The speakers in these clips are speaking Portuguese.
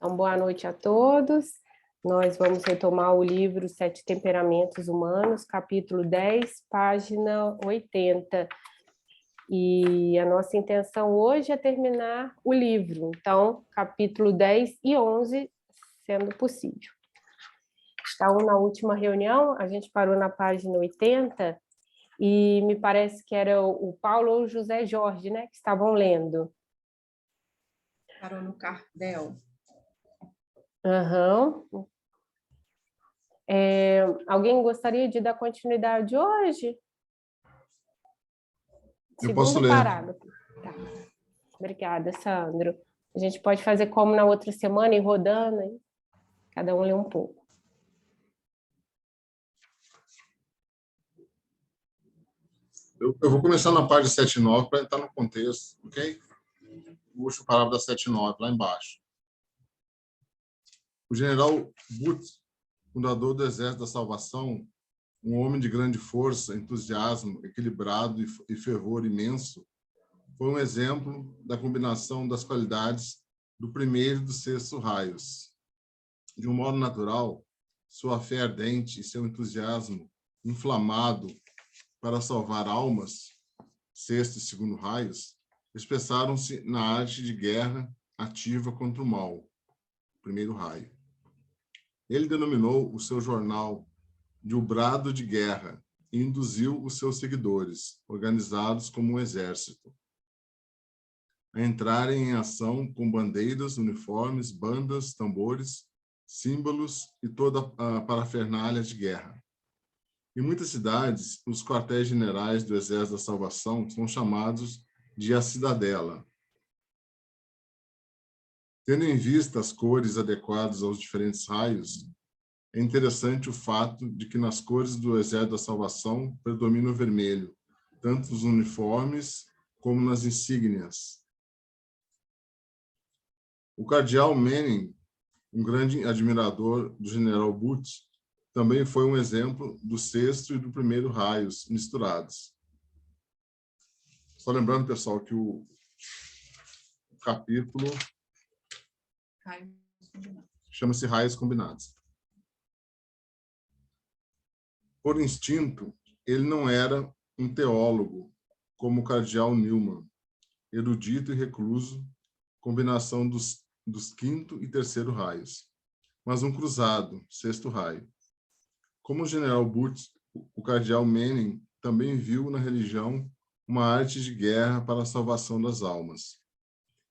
Então, boa noite a todos. Nós vamos retomar o livro Sete Temperamentos Humanos, capítulo 10, página 80. E a nossa intenção hoje é terminar o livro. Então, capítulo 10 e 11, sendo possível. Então, na última reunião, a gente parou na página 80 e me parece que era o Paulo ou o José Jorge, né, que estavam lendo. Parou no Kardec. Aham. Alguém gostaria de dar continuidade hoje? Eu posso ler. Parágrafo. Tá. Obrigada, Sandro. A gente pode fazer como na outra semana, ir rodando, hein? Cada um lê um pouco. Eu vou começar na página 7 e 9 para entrar no contexto, ok? Puxo o parágrafo da 7 e 9, lá embaixo. O general Butz, fundador do Exército da Salvação, um homem de grande força, entusiasmo, equilibrado e fervor imenso, foi um exemplo da combinação das qualidades do primeiro e do sexto raios. De um modo natural, sua fé ardente e seu entusiasmo inflamado para salvar almas, sexto e segundo raios, expressaram-se na arte de guerra ativa contra o mal, primeiro raio. Ele denominou o seu jornal de O Brado de Guerra e induziu os seus seguidores, organizados como um exército, a entrarem em ação com bandeiras, uniformes, bandas, tambores, símbolos e toda a parafernália de guerra. Em muitas cidades, os quartéis generais do Exército da Salvação são chamados de a Cidadela. Tendo em vista as cores adequadas aos diferentes raios, é interessante o fato de que nas cores do Exército da Salvação predomina o vermelho, tanto nos uniformes como nas insígnias. O cardeal Manning, um grande admirador do general Butz, também foi um exemplo do sexto e do primeiro raios misturados. Só lembrando, pessoal, que o capítulo chama-se Raios Combinados. Por instinto, ele não era um teólogo, como o cardeal Newman, erudito e recluso, combinação dos quinto e terceiro raios, mas um cruzado, sexto raio. Como o general Butz, o cardeal Manning também viu na religião uma arte de guerra para a salvação das almas.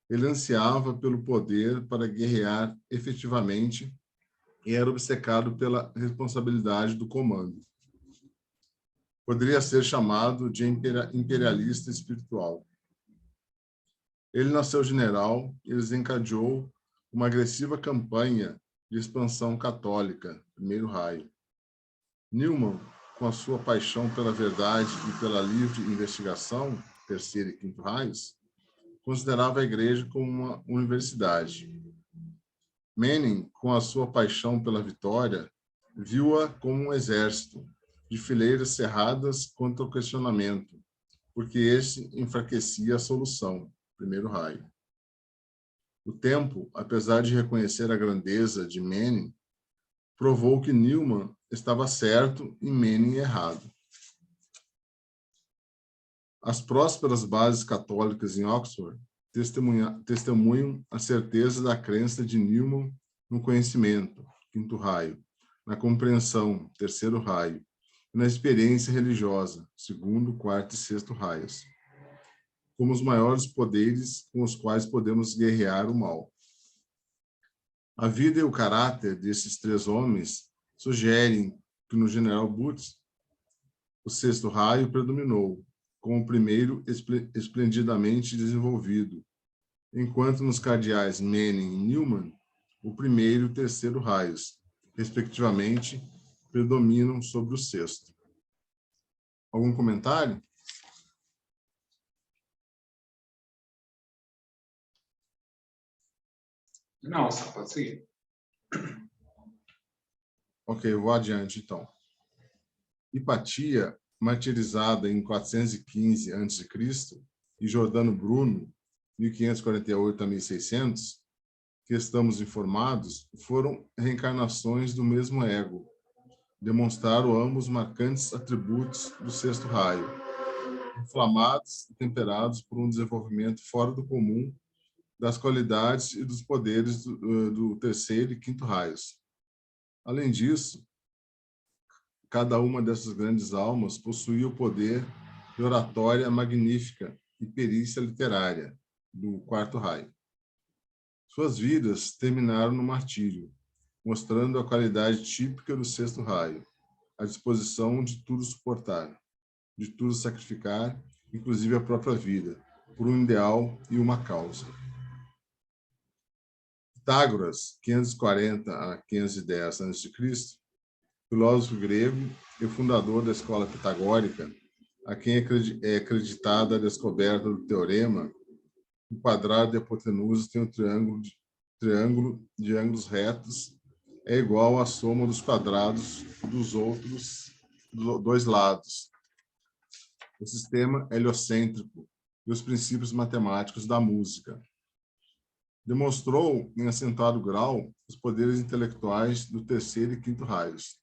Ele ansiava pelo poder para guerrear efetivamente e era obcecado pela responsabilidade do comando. Poderia ser chamado de imperialista espiritual. Ele nasceu general e desencadeou uma agressiva campanha de expansão católica, primeiro raio. Newman, com a sua paixão pela verdade e pela livre investigação, terceiro e quinto raios, considerava a igreja como uma universidade. Manning, com a sua paixão pela vitória, viu-a como um exército, de fileiras cerradas contra o questionamento, porque este enfraquecia a solução, primeiro raio. O tempo, apesar de reconhecer a grandeza de Manning, provou que Newman estava certo e Manning errado. As prósperas bases católicas em Oxford testemunham a certeza da crença de Newman no conhecimento, quinto raio, na compreensão, terceiro raio, e na experiência religiosa, segundo, quarto e sexto raios, como os maiores poderes com os quais podemos guerrear o mal. A vida e o caráter desses três homens sugerem que no general Butz o sexto raio predominou, com o primeiro esplendidamente desenvolvido, enquanto nos cardeais Manning e Newman, o primeiro e o terceiro raios, respectivamente, predominam sobre o sexto. Algum comentário? Não, só pode seguir. Ok, eu vou adiante, então. Hipatia, martirizada em 415 a.C., e Jordano Bruno, 1548 a 1600, que estamos informados foram reencarnações do mesmo ego. Demonstraram ambos marcantes atributos do sexto raio, inflamados e temperados por um desenvolvimento fora do comum das qualidades e dos poderes do terceiro e quinto raios. Além disso, cada uma dessas grandes almas possuía o poder de oratória magnífica e perícia literária do quarto raio. Suas vidas terminaram no martírio, mostrando a qualidade típica do sexto raio, a disposição de tudo suportar, de tudo sacrificar, inclusive a própria vida, por um ideal e uma causa. Pitágoras, 540 a 510 a.C., filósofo grego e fundador da escola pitagórica, a quem é acreditada a descoberta do teorema: o quadrado de hipotenusa tem um triângulo de ângulos retos é igual à soma dos quadrados dos outros dois lados. O sistema heliocêntrico e os princípios matemáticos da música. Demonstrou, em acentuado grau, os poderes intelectuais do terceiro e quinto raios,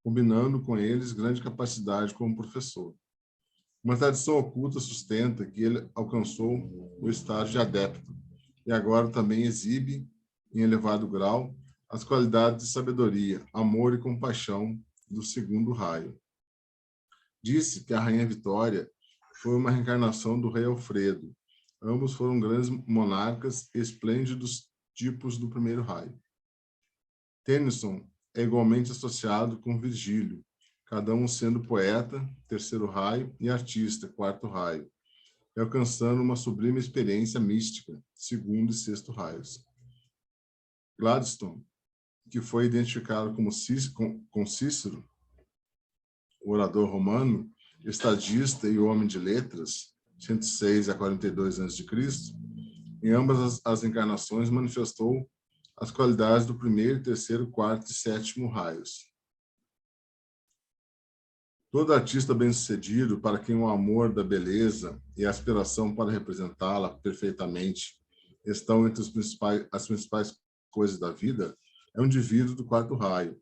combinando com eles grande capacidade como professor. Uma tradição oculta sustenta que ele alcançou o estágio de adepto e agora também exibe, em elevado grau, as qualidades de sabedoria, amor e compaixão do segundo raio. Disse que a Rainha Vitória foi uma reencarnação do rei Alfredo. Ambos foram grandes monarcas esplêndidos tipos do primeiro raio. Tennyson é igualmente associado com Virgílio, cada um sendo poeta, terceiro raio, e artista, quarto raio, e alcançando uma sublime experiência mística, segundo e sexto raios. Gladstone, que foi identificado com Cícero, o orador romano, estadista e homem de letras, 106 a 42 a.C., em ambas as encarnações manifestou as qualidades do primeiro, terceiro, quarto e sétimo raios. Todo artista bem-sucedido, para quem o amor da beleza e a aspiração para representá-la perfeitamente estão entre as principais coisas da vida, é um indivíduo do quarto raio,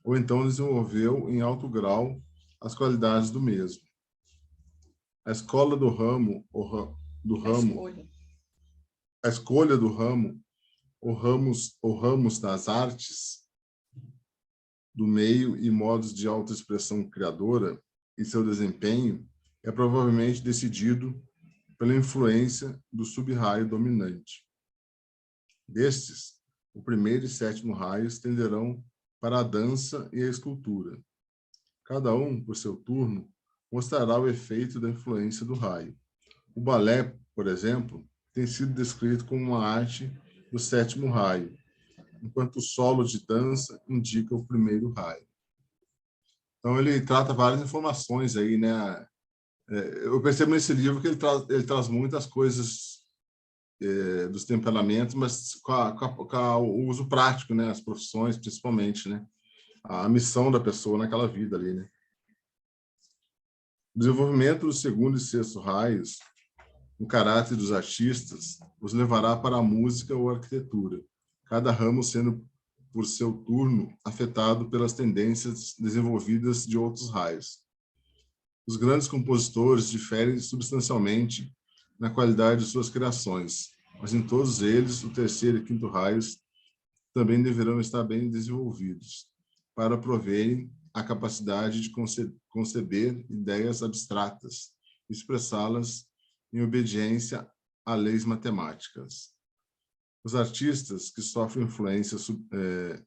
ou então desenvolveu em alto grau as qualidades do mesmo. A escolha do ramo, a escolha do ramo, ou ramos das artes, do meio e modos de autoexpressão criadora e seu desempenho é provavelmente decidido pela influência do sub-raio dominante. Destes, o primeiro e sétimo raios tenderão para a dança e a escultura. Cada um, por seu turno, mostrará o efeito da influência do raio. O balé, por exemplo, tem sido descrito como uma arte do sétimo raio, enquanto o solo de dança indica o primeiro raio. Então, ele trata várias informações aí, né? Eu percebo nesse livro que ele traz muitas coisas dos temperamentos, mas com o uso prático, né? As profissões, principalmente, né? A missão da pessoa naquela vida ali, né? O desenvolvimento do segundo e sexto raios, o caráter dos artistas, os levará para a música ou a arquitetura, cada ramo sendo, por seu turno, afetado pelas tendências desenvolvidas de outros raios. Os grandes compositores diferem substancialmente na qualidade de suas criações, mas em todos eles, o terceiro e quinto raios também deverão estar bem desenvolvidos, para proverem a capacidade de conceber ideias abstratas, expressá-las em obediência a leis matemáticas. Os artistas que sofrem influência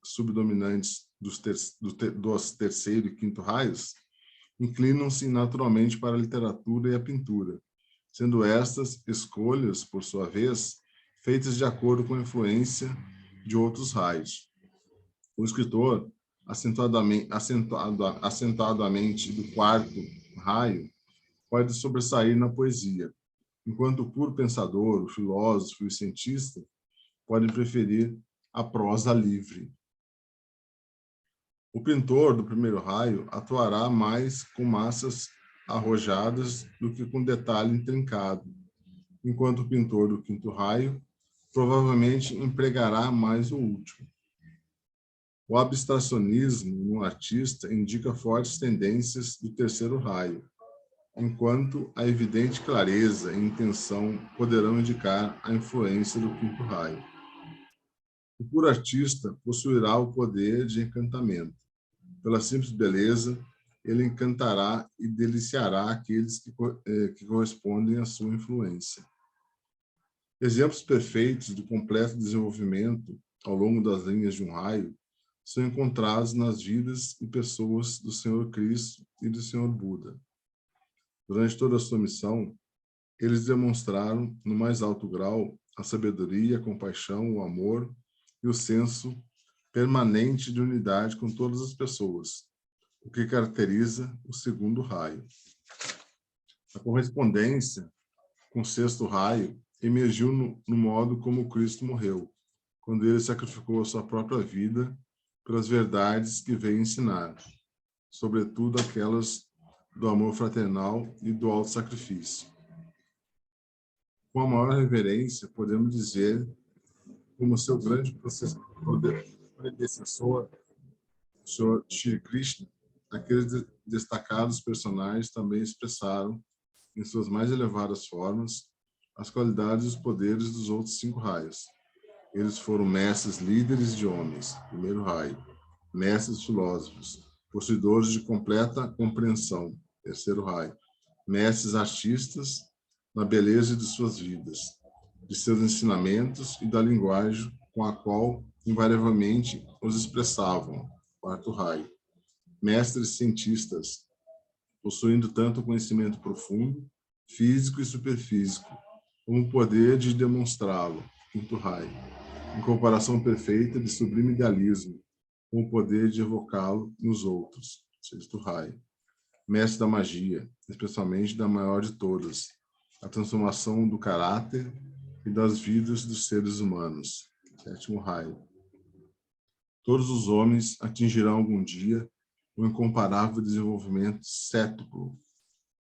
subdominantes dos terceiro e quinto raios inclinam-se naturalmente para a literatura e a pintura, sendo estas escolhas, por sua vez, feitas de acordo com a influência de outros raios. O escritor, acentuadamente do quarto raio, pode sobressair na poesia, enquanto o puro pensador, o filósofo e o cientista podem preferir a prosa livre. O pintor do primeiro raio atuará mais com massas arrojadas do que com detalhe intrincado, enquanto o pintor do quinto raio provavelmente empregará mais o último. O abstracionismo no artista indica fortes tendências do terceiro raio, enquanto a evidente clareza e intenção poderão indicar a influência do quinto raio. O puro artista possuirá o poder de encantamento. Pela simples beleza, ele encantará e deliciará aqueles que correspondem à sua influência. Exemplos perfeitos do completo desenvolvimento ao longo das linhas de um raio são encontrados nas vidas e pessoas do Senhor Cristo e do Senhor Buda. Durante toda a sua missão, eles demonstraram, no mais alto grau, a sabedoria, a compaixão, o amor e o senso permanente de unidade com todas as pessoas, o que caracteriza o segundo raio. A correspondência com o sexto raio emergiu no modo como Cristo morreu, quando ele sacrificou a sua própria vida pelas verdades que veio ensinar, sobretudo aquelas do amor fraternal e do auto-sacrifício. Com a maior reverência, podemos dizer, como seu grande predecessor, o Senhor Shri Krishna, aqueles destacados personagens também expressaram, em suas mais elevadas formas, as qualidades e os poderes dos outros 5 raios. Eles foram mestres líderes de homens, primeiro raio, mestres filósofos, possuidores de completa compreensão, terceiro raio, mestres artistas na beleza de suas vidas, de seus ensinamentos e da linguagem com a qual invariavelmente os expressavam, quarto raio, mestres cientistas, possuindo tanto conhecimento profundo, físico e superfísico, como o poder de demonstrá-lo, quinto raio, em comparação perfeita de sublime idealismo, com o poder de evocá-lo nos outros, sexto raio, mestre da magia, especialmente da maior de todas, a transformação do caráter e das vidas dos seres humanos, sétimo raio. Todos os homens atingirão algum dia o incomparável desenvolvimento cétuplo,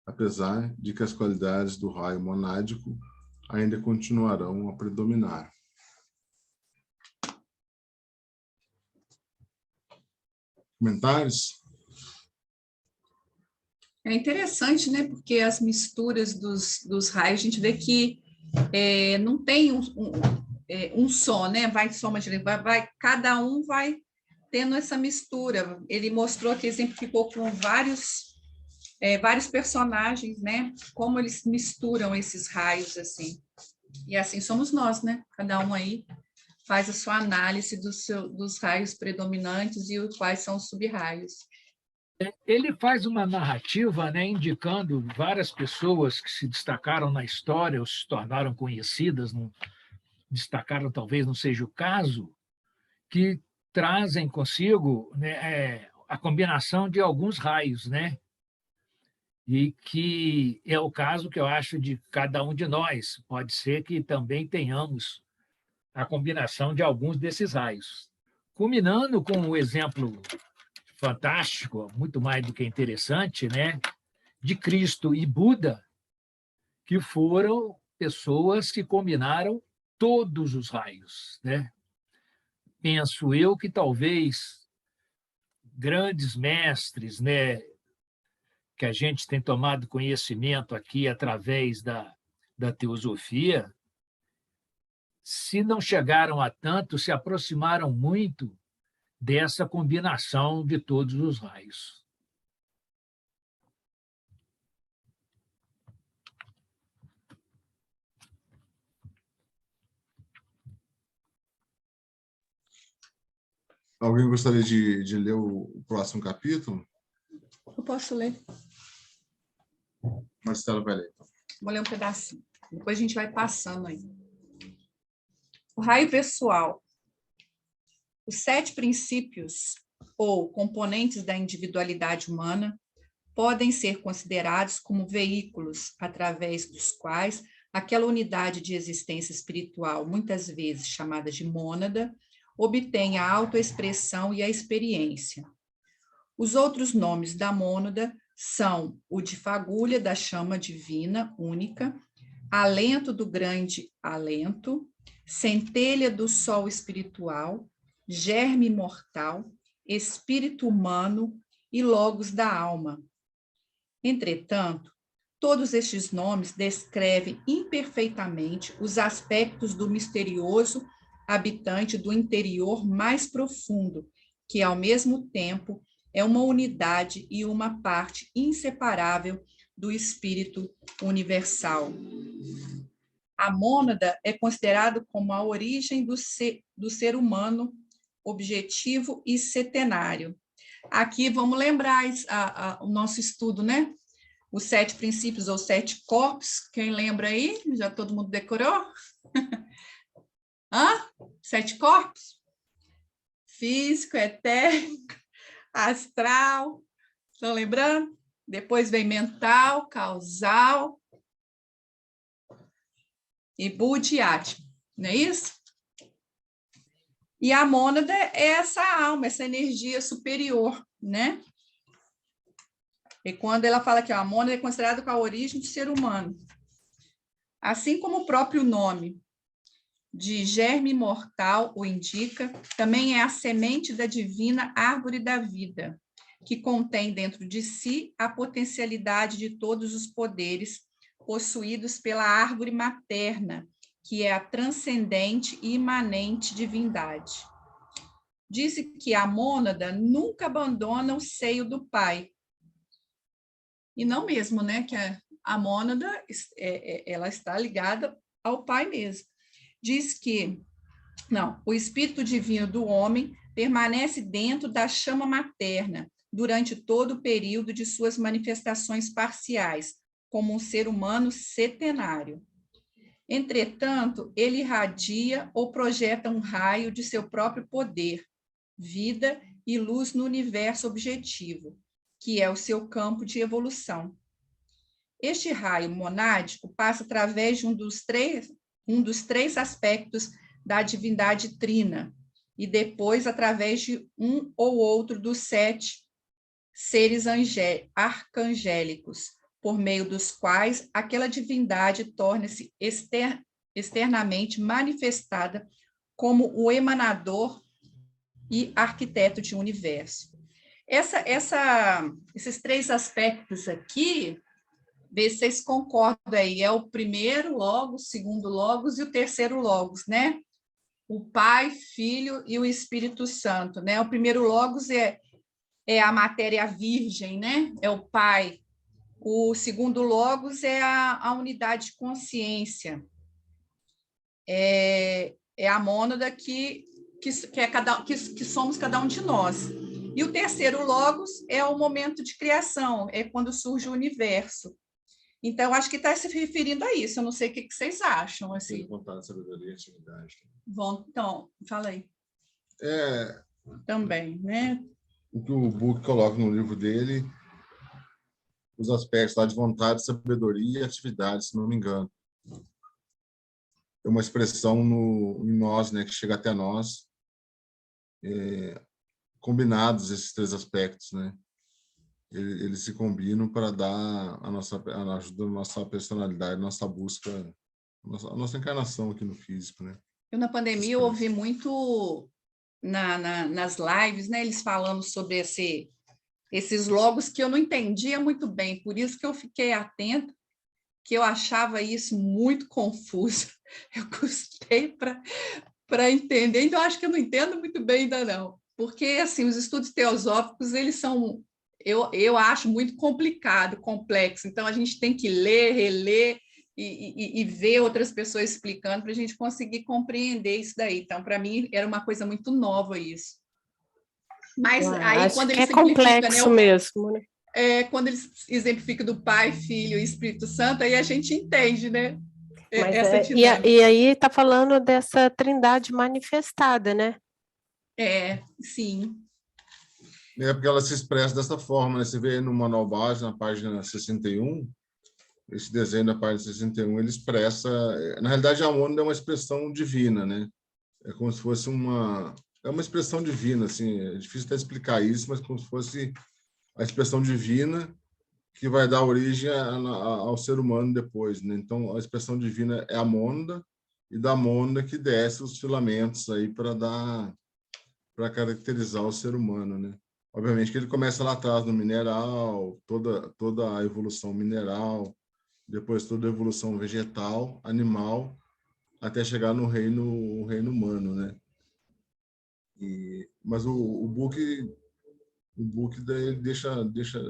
apesar de que as qualidades do raio monádico ainda continuarão a predominar. Comentários? É interessante, né? Porque as misturas dos raios, a gente vê que não tem um só, né? Vai soma de cada um vai tendo essa mistura. Ele mostrou que exemplificou com vários personagens, né? Como eles misturam esses raios assim. E assim somos nós, né? Cada um aí faz a sua análise dos raios predominantes e quais são os sub-raios. Ele faz uma narrativa, né, indicando várias pessoas que se destacaram na história ou se tornaram conhecidas, não destacaram talvez não seja o caso, que trazem consigo, né, a combinação de alguns raios, né? E que é o caso que eu acho de cada um de nós. Pode ser que também tenhamos a combinação de alguns desses raios. Culminando com um exemplo fantástico, muito mais do que interessante, né, de Cristo e Buda, que foram pessoas que combinaram todos os raios, né? Penso eu que talvez grandes mestres, né, que a gente tem tomado conhecimento aqui através da teosofia, se não chegaram a tanto, se aproximaram muito dessa combinação de todos os raios. Alguém gostaria de ler o próximo capítulo? Eu posso ler. Marcela vai ler. Vou ler um pedacinho. Depois a gente vai passando aí. O raio pessoal. Os 7 princípios ou componentes da individualidade humana podem ser considerados como veículos através dos quais aquela unidade de existência espiritual, muitas vezes chamada de mônada, obtém a autoexpressão e a experiência. Os outros nomes da mônada são o de fagulha da chama divina única, alento do grande alento, centelha do sol espiritual, germe mortal, espírito humano e logos da alma. Entretanto, todos estes nomes descrevem imperfeitamente os aspectos do misterioso habitante do interior mais profundo, que, ao mesmo tempo, é uma unidade e uma parte inseparável do espírito universal. A mônada é considerado como a origem do ser humano objetivo e setenário. Aqui vamos lembrar o nosso estudo, né? Os 7 princípios ou 7 corpos, quem lembra aí? Já todo mundo decorou? 7 corpos? Físico, etérico, astral, estão lembrando? Depois vem mental, causal e budiático, não é isso? E a mônada é essa alma, essa energia superior, né? E quando ela fala que a mônada é considerada com a origem do ser humano. Assim como o próprio nome de germe mortal o indica, também é a semente da divina árvore da vida, que contém dentro de si a potencialidade de todos os poderes possuídos pela árvore materna, que é a transcendente e imanente divindade. Diz que a mônada nunca abandona o seio do pai. E não mesmo, né? Que a mônada ela está ligada ao pai mesmo. Diz que o espírito divino do homem permanece dentro da chama materna durante todo o período de suas manifestações parciais, como um ser humano setenário. Entretanto, ele irradia ou projeta um raio de seu próprio poder, vida e luz no universo objetivo, que é o seu campo de evolução. Este raio monádico passa através de um dos três aspectos da divindade trina, e depois através de um ou outro dos 7 seres arcangélicos, por meio dos quais aquela divindade torna-se externamente manifestada como o emanador e arquiteto de um universo. Esses 3 aspectos aqui, vê se vocês concordam aí, é o primeiro logos, o segundo logos e o terceiro logos, né? O Pai, Filho e o Espírito Santo, né? O primeiro logos é a matéria virgem, né? É o Pai. O segundo logos é a unidade de consciência. É a mônada que somos cada um de nós. E o terceiro logos é o momento de criação, é quando surge o universo. Então, acho que está se referindo a isso. Eu não sei o que vocês acham. Assim. Vontade, sabedoria e atividade. Bom, então, fala aí. Também, né? O que o Buch coloca no livro dele, os aspectos lá de vontade, sabedoria e atividade, se não me engano. É uma expressão em nós, né, que chega até nós, combinados esses 3 aspectos, né? Eles se combinam para dar a ajuda da nossa personalidade, nossa busca, a nossa encarnação aqui no físico, né? Eu, na pandemia, eu ouvi muito nas lives, né, eles falando sobre esses logos que eu não entendia muito bem, por isso que eu fiquei atenta, que eu achava isso muito confuso. Eu custei para entender, então acho que eu não entendo muito bem ainda não, porque assim, os estudos teosóficos, eles são, eu acho muito complicado, complexo, então a gente tem que ler, reler e ver outras pessoas explicando para a gente conseguir compreender isso daí. Então, para mim, era uma coisa muito nova isso. Mas aí, acho quando que ele é complexo mesmo, né? Quando ele exemplifica do Pai, Filho e Espírito Santo, aí a gente entende, né? Essa dinâmica. E aí está falando dessa trindade manifestada, né? Sim. Porque ela se expressa dessa forma, né? Você vê no manual base, na página 61, esse desenho da página 61, ele expressa... Na realidade, a mônada é uma expressão divina, né? É como se fosse uma expressão divina, assim, é difícil até explicar isso, mas como se fosse a expressão divina que vai dar origem ao ser humano depois, né? Então, a expressão divina é a mônada, e da mônada que desce os filamentos aí para caracterizar o ser humano, né? Obviamente que ele começa lá atrás no mineral, toda a evolução mineral, depois toda a evolução vegetal, animal, até chegar no reino humano, né? Mas o book daí deixa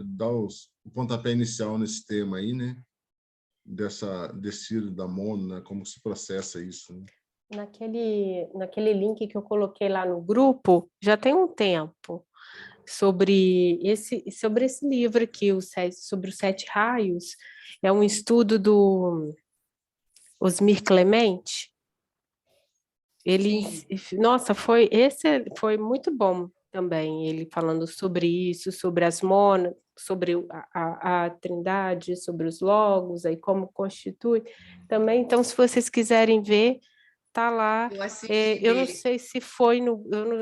dar o pontapé inicial nesse tema aí, né? Desse da mônada, né? Como se processa isso, né? Naquele link que eu coloquei lá no grupo, já tem um tempo, sobre esse livro aqui, sobre os 7 raios. É um estudo do Osmir Clemente. Nossa, esse foi muito bom também, ele falando sobre isso, sobre as mônadas, sobre a trindade, sobre os logos, aí como constitui. Também, então, se vocês quiserem ver, tá lá. Eu assisti Eu não dele. sei se foi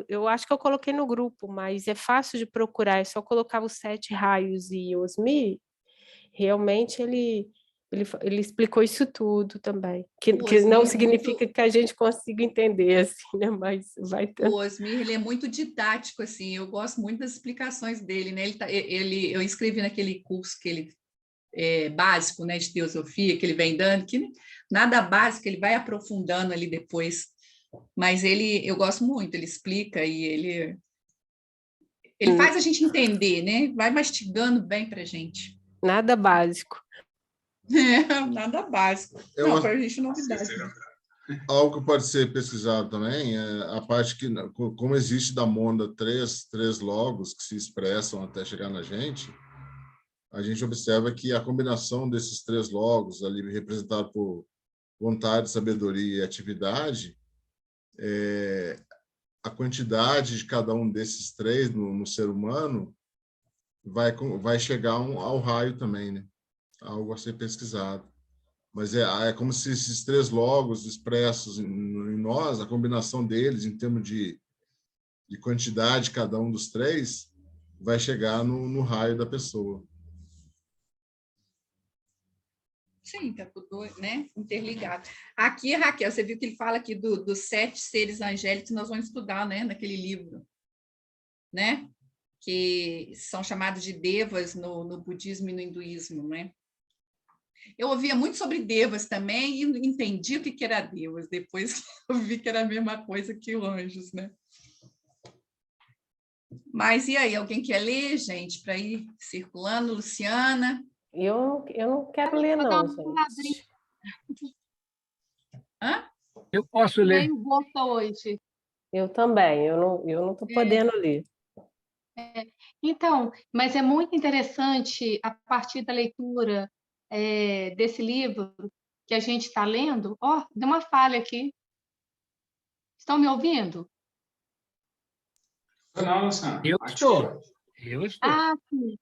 eu acho que eu coloquei no grupo, mas é fácil de procurar, é só colocar os 7 raios e Osmir. Realmente ele explicou isso tudo também, que não Osmir significa que a gente consiga entender, assim, né? Mas vai ter. O Osmir, ele é muito didático, assim, eu gosto muito das explicações dele, né? Eu inscrevi naquele curso que ele básico, né, de teosofia que ele vem dando, que nada básico, ele vai aprofundando ali depois, mas eu gosto muito, ele explica e ele faz a gente entender, né? Vai mastigando bem para a gente. Nada básico. Nada básico. Não, para a gente novidade. Algo que pode ser pesquisado também é a parte que, como existe da mônada três logos que se expressam até chegar na gente, a gente observa que a combinação desses 3 logos, ali representado por vontade, sabedoria e atividade, a quantidade de cada um desses 3 no ser humano vai chegar ao raio também, né? Algo a ser pesquisado. Mas é como se esses 3 logos expressos em nós, a combinação deles, em termos de quantidade, cada um dos 3, vai chegar no raio da pessoa. Sim, está tudo, né, interligado. Aqui, Raquel, você viu que ele fala aqui dos 7 seres angélicos que nós vamos estudar, né, naquele livro, né? Que são chamados de devas no budismo e no hinduísmo, né? Eu ouvia muito sobre devas também e entendi o que era devas, depois eu vi que era a mesma coisa que os anjos, né? Mas e aí, alguém quer ler, gente, para ir circulando? Luciana? Eu não quero ler, não, gente. Hã? Eu posso ler. Meio boca hoje. Eu também, eu não estou podendo ler. Então, mas é muito interessante, a partir da leitura desse livro que a gente está lendo. Ó, deu uma falha aqui. Estão me ouvindo? Não, Luciana. Eu estou. Ah, sim.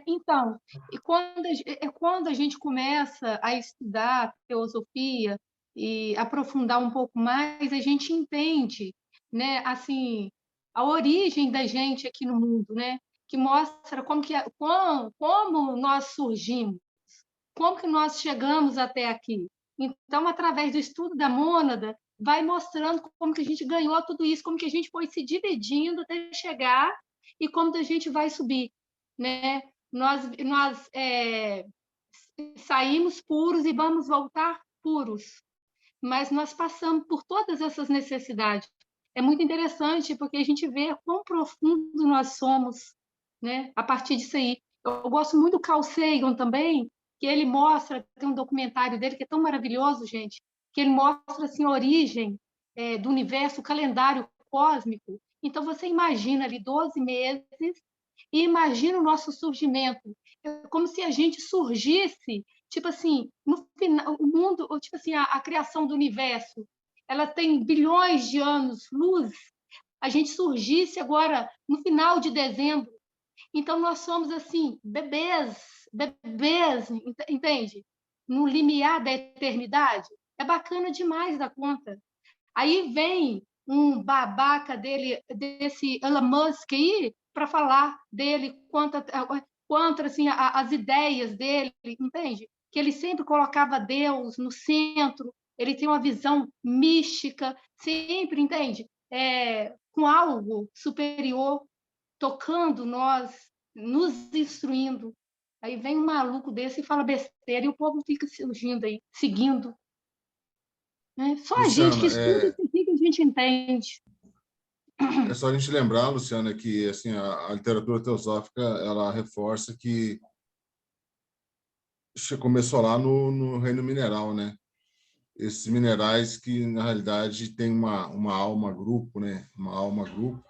Então, e quando a gente começa a estudar teosofia e aprofundar um pouco mais, a gente entende, né, assim, a origem da gente aqui no mundo, né, que mostra como nós surgimos, como que nós chegamos até aqui. Então, através do estudo da mônada, vai mostrando como que a gente ganhou tudo isso, como que a gente foi se dividindo até chegar e como a gente vai subir, né? Nós saímos puros e vamos voltar puros, mas nós passamos por todas essas necessidades. É muito interessante porque a gente vê quão profundo nós somos, né? A partir disso aí. Eu gosto muito do Carl Sagan também, que ele mostra, tem um documentário dele que é tão maravilhoso, gente, que ele mostra assim, a origem do universo, o calendário cósmico. Então, você imagina ali 12 meses e imagina o nosso surgimento. É como se a gente surgisse, tipo assim, no final, o mundo, tipo assim, a criação do universo, ela tem bilhões de anos-luz, a gente surgisse agora no final de dezembro. Então, nós somos, assim, bebês, entende? No limiar da eternidade. É bacana demais da conta. Aí vem um babaca desse Elon Musk aí para falar dele quanto assim, as ideias dele, entende? Que ele sempre colocava Deus no centro, ele tem uma visão mística, sempre, entende? Com algo superior, tocando nós, nos instruindo. Aí vem um maluco desse e fala besteira, e o povo fica surgindo aí, seguindo. Né? Só a gente que Luciana, estuda isso aqui que a gente entende. é só a gente lembrar, Luciana, que assim, a literatura teosófica ela reforça que começou lá no reino mineral, né? Esses minerais que, na realidade, têm uma alma grupo, né? Uma alma grupo,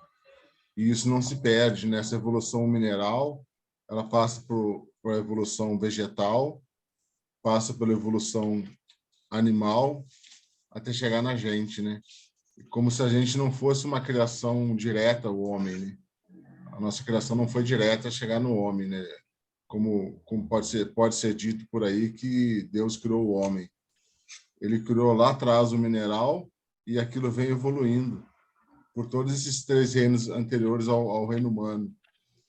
e isso não se perde nessa evolução mineral, ela passa por a evolução vegetal, passa pela evolução animal, até chegar na gente, né? Como se a gente não fosse uma criação direta, o homem, né? A nossa criação não foi direta a chegar no homem, né? Como pode ser dito por aí que Deus criou o homem. Ele criou lá atrás o mineral e aquilo vem evoluindo por todos esses 3 reinos anteriores ao reino humano.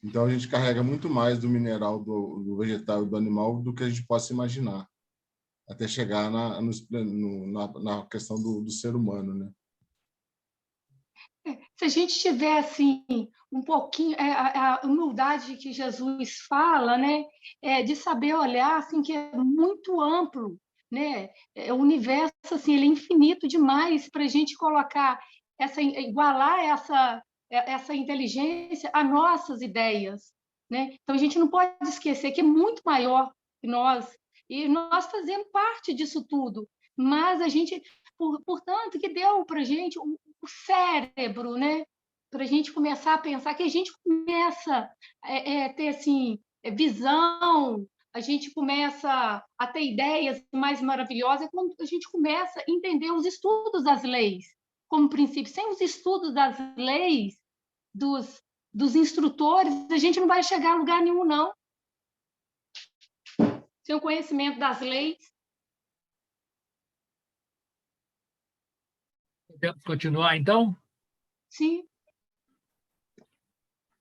Então, a gente carrega muito mais do mineral, do vegetal e do animal do que a gente possa imaginar, até chegar na questão do ser humano, né? Se a gente tiver assim um pouquinho a humildade que Jesus fala, né, de saber olhar assim que é muito amplo, né, o universo assim ele é infinito demais para a gente colocar igualar essa inteligência a nossas ideias, né? Então a gente não pode esquecer que é muito maior que nós e nós fazemos parte disso tudo, mas a gente portanto que deu para a gente o cérebro, né? Para a gente começar a pensar, que a gente começa a ter assim, visão, a gente começa a ter ideias mais maravilhosas quando a gente começa a entender os estudos das leis como princípio. Sem os estudos das leis, dos instrutores, a gente não vai chegar a lugar nenhum, não. Sem o conhecimento das leis. Podemos continuar, então? Sim.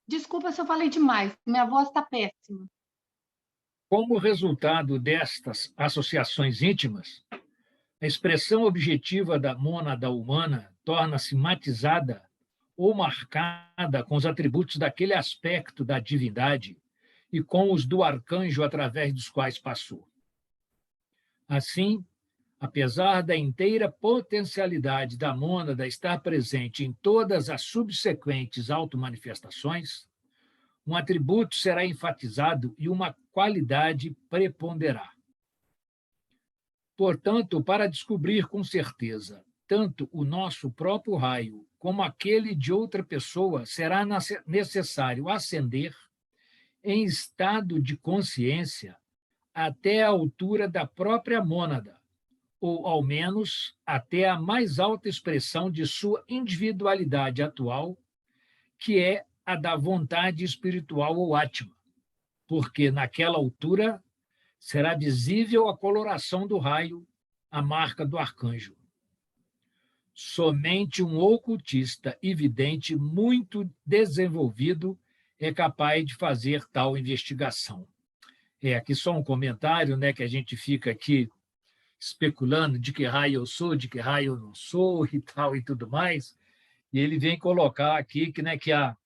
Desculpa se eu falei demais, minha voz está péssima. Como resultado destas associações íntimas, a expressão objetiva da mônada humana torna-se matizada ou marcada com os atributos daquele aspecto da divindade e com os do arcanjo através dos quais passou. Assim, apesar da inteira potencialidade da mônada estar presente em todas as subsequentes automanifestações, um atributo será enfatizado e uma qualidade preponderar. Portanto, para descobrir com certeza tanto o nosso próprio raio como aquele de outra pessoa, será necessário ascender em estado de consciência até a altura da própria mônada, ou, ao menos, até a mais alta expressão de sua individualidade atual, que é a da vontade espiritual ou Atma, porque, naquela altura, será visível a coloração do raio, a marca do arcanjo. Somente um ocultista e vidente muito desenvolvido é capaz de fazer tal investigação. Aqui só um comentário, né, que a gente fica aqui especulando de que raio eu sou, de que raio eu não sou e tal e tudo mais, e ele vem colocar aqui que, né, que a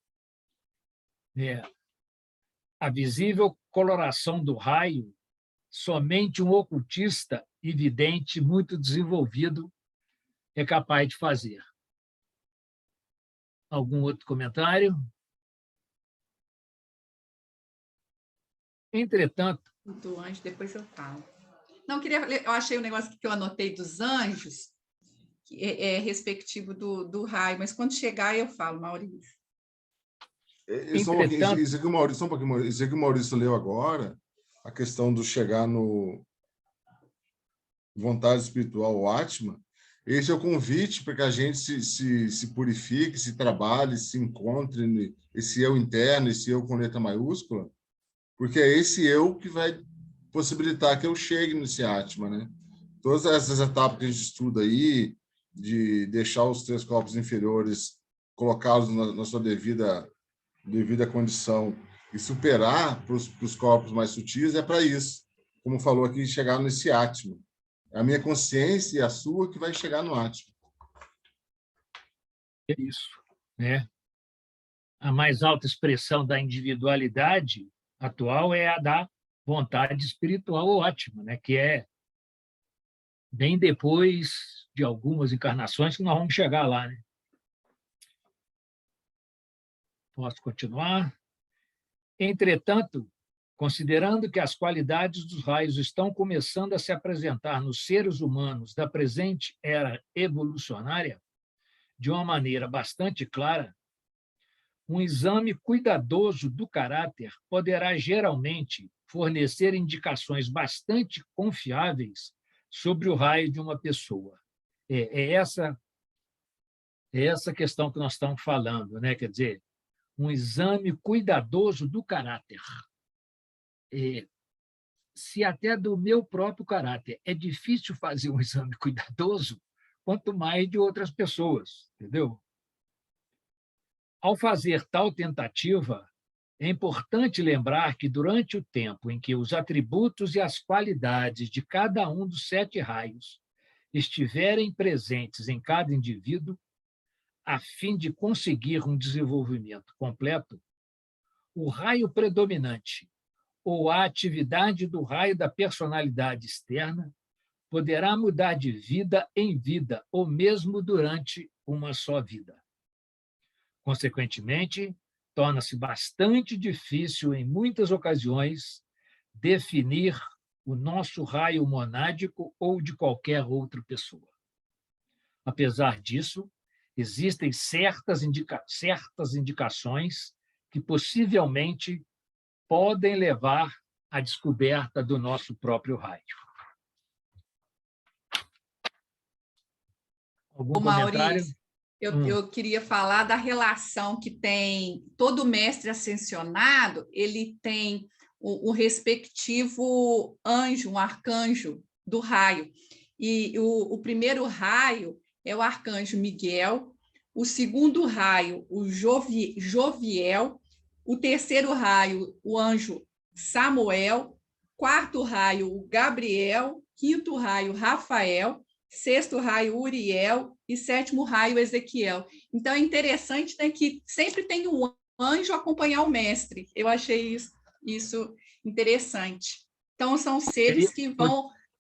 visível coloração do raio, somente um ocultista e vidente muito desenvolvido é capaz de fazer. Algum outro comentário? Entretanto... Do anjo, depois eu falo. Não, eu achei um negócio que eu anotei dos anjos, que é respectivo do raio, mas quando chegar eu falo, Maurício. Isso que o Maurício leu agora, a questão do chegar no vontade espiritual, o Atma, esse é o convite para que a gente se purifique, se trabalhe, se encontre, esse eu interno, esse eu com letra maiúscula, porque é esse eu que vai possibilitar que eu chegue nesse Atma, né? Todas essas etapas que a gente estuda aí, de deixar os 3 corpos inferiores, colocá-los na sua devida condição E superar para os corpos mais sutis é para isso. Como falou aqui, chegar nesse átimo. É a minha consciência e a sua que vai chegar no átimo. É isso, né? A mais alta expressão da individualidade atual é a da vontade espiritual ótima, né? Que é bem depois de algumas encarnações que nós vamos chegar lá, né? Posso continuar? Entretanto, considerando que as qualidades dos raios estão começando a se apresentar nos seres humanos da presente era evolucionária de uma maneira bastante clara, um exame cuidadoso do caráter poderá geralmente fornecer indicações bastante confiáveis sobre o raio de uma pessoa. É essa questão que nós estamos falando, né? Quer dizer, um exame cuidadoso do caráter. Se até do meu próprio caráter é difícil fazer um exame cuidadoso, quanto mais de outras pessoas, entendeu? Ao fazer tal tentativa, é importante lembrar que, durante o tempo em que os atributos e as qualidades de cada um dos 7 raios estiverem presentes em cada indivíduo, a fim de conseguir um desenvolvimento completo, o raio predominante ou a atividade do raio da personalidade externa poderá mudar de vida em vida, ou mesmo durante uma só vida. Consequentemente, torna-se bastante difícil, em muitas ocasiões, definir o nosso raio monádico ou de qualquer outra pessoa. Apesar disso, existem certas indicações que possivelmente podem levar à descoberta do nosso próprio raio. Algum comentário? Maurício, eu queria falar da relação que tem todo mestre ascensionado, ele tem o respectivo anjo, um arcanjo do raio. E o primeiro raio é o arcanjo Miguel, o segundo raio, o Joviel, o terceiro raio, o anjo Samuel, quarto raio, o Gabriel, quinto raio, Rafael, sexto raio, Uriel, e sétimo raio, Ezequiel. Então, é interessante, né, que sempre tem um anjo acompanhar o mestre. Eu achei isso interessante. Então, são seres que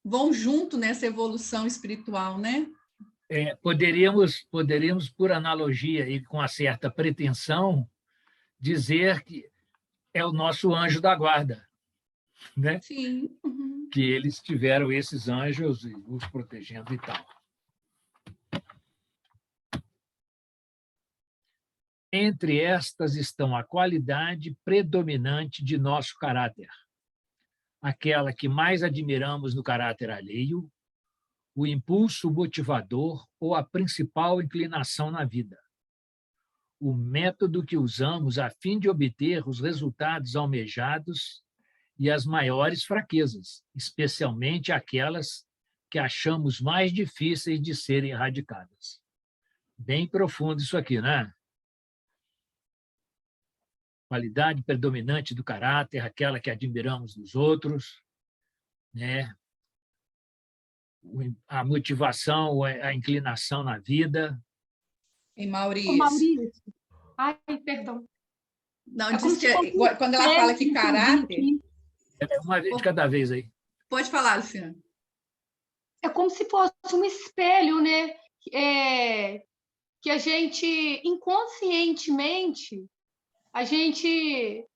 vão junto nessa evolução espiritual, né? Poderíamos, por analogia e com uma certa pretensão, dizer que é o nosso anjo da guarda, né? Sim. Uhum. Que eles tiveram esses anjos e os protegendo e tal. Entre estas estão a qualidade predominante de nosso caráter, aquela que mais admiramos no caráter alheio, o impulso motivador ou a principal inclinação na vida, o método que usamos a fim de obter os resultados almejados e as maiores fraquezas, especialmente aquelas que achamos mais difíceis de serem erradicadas. Bem profundo isso aqui, né? Qualidade predominante do caráter, aquela que admiramos nos outros, né? A motivação, a inclinação na vida. E Maurício. Maurício. Ai, perdão. Não, diz que quando ela fala que caráter... Uma vez de cada vez aí. Pode falar, Luciana. É como se fosse um espelho, né? Que a gente, inconscientemente, a gente,